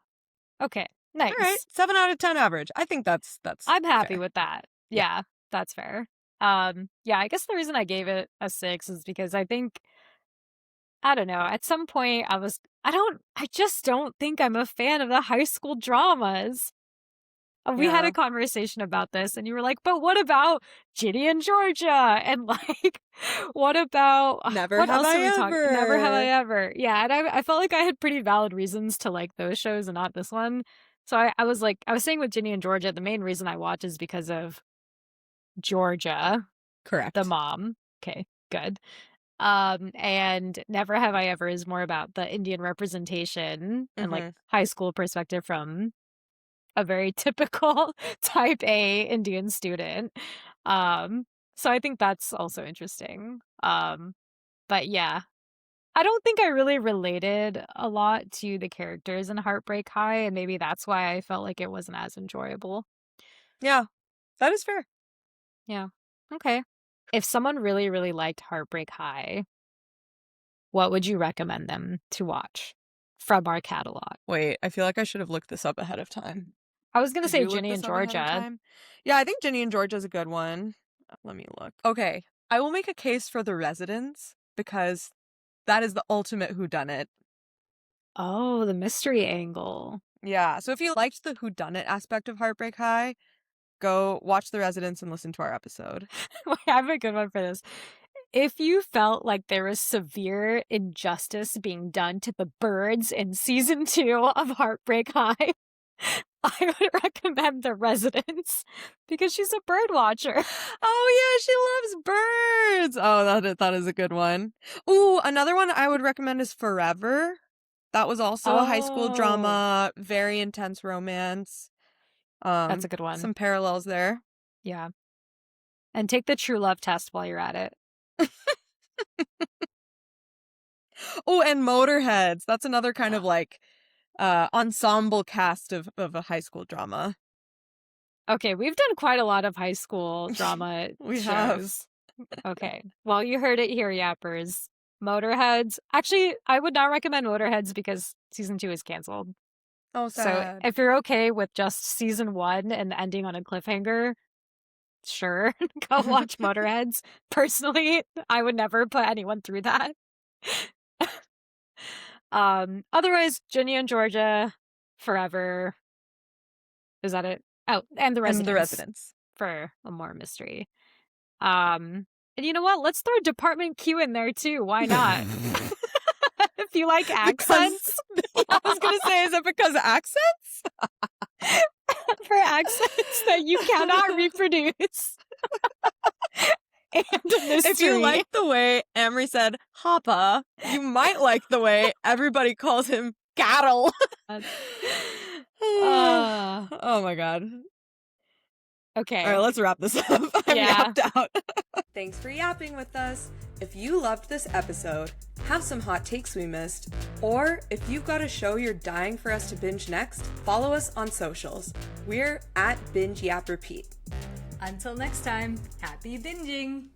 Okay. All right. Nice. 7 out of 10 average. I think that's I'm happy fair. with that. Yeah. Yeah, that's fair. Yeah, I guess the reason I gave it a 6 is because I don't know, at some point I just don't think I'm a fan of the high school dramas. We had a Yeah. conversation about this and you were like, "But what about Ginny and Georgia?" And like, what about Never what have else I did we talk Never Have I ever. Ever. Yeah, and I felt like I had pretty valid reasons to like those shows and not this one. So I was like I was saying with Ginny and Georgia, the main reason I watch is because of Georgia, the Correct. mom. Okay, good. And Never Have I Ever is more about the Indian representation and like Mhm. high school perspective from a very typical type A Indian student. Um, so I think that's also interesting. But yeah, I don't think I really related a lot to the characters in Heartbreak High, and maybe that's why I felt like it wasn't as enjoyable. Yeah, that is fair. Yeah. Okay. If someone really, really liked Heartbreak High, what would you recommend them to watch from our catalog? Wait, I feel like I should have looked this up ahead of time. I was gonna Did say you look Ginny and this up ahead of Georgia. time? Yeah, I think Ginny and Georgia's a good one. Let me look. Okay, I will make a case for The Residents because that is the ultimate whodunit. Oh, the mystery angle. Yeah. So if you liked the whodunit aspect of Heartbreak High, go watch The Residents and listen to our episode. I have a good one for this. If you felt like there was severe injustice being done to the birds in season 2 of Heartbreak High, I would recommend The Residents because she's a bird watcher. Oh, yeah, she loves birds. Oh, that is a good one. Ooh, another one I would recommend is Forever. That was also a high school drama, very intense romance. That's a good one. Some parallels there. Yeah. And take the true love test while you're at it. Oh, and Motorheads. That's another kind of like ensemble cast of a high school drama. Okay, we've done quite a lot of high school drama We shows. have. Okay, well, you heard it here, yappers. Motorheads. Actually, I would not recommend Motorheads because season 2 is canceled. Oh, sad. So if you're okay with just season 1 and ending on a cliffhanger, sure, go watch Motorheads. Personally, I would never put anyone through that. Otherwise, Ginny and Georgia, Forever. Is that it? Oh, and The Residents. And The Residents. For a more mystery. And you know what? Let's throw Department Q in there too. Why not? If you like accents. I was going to say, is it because accents? For accents that you cannot reproduce. And mystery. If you like the way Emery said Hoppa, you might like the way everybody calls him cattle. Oh my god. Okay. All right, let's wrap this up. I'm yapped out. Thanks for yapping with us. If you loved this episode, have some hot takes we missed, or if you've got a show you're dying for us to binge next, follow us on socials. We're at Bingeyaprepeat. Until next time, happy binging!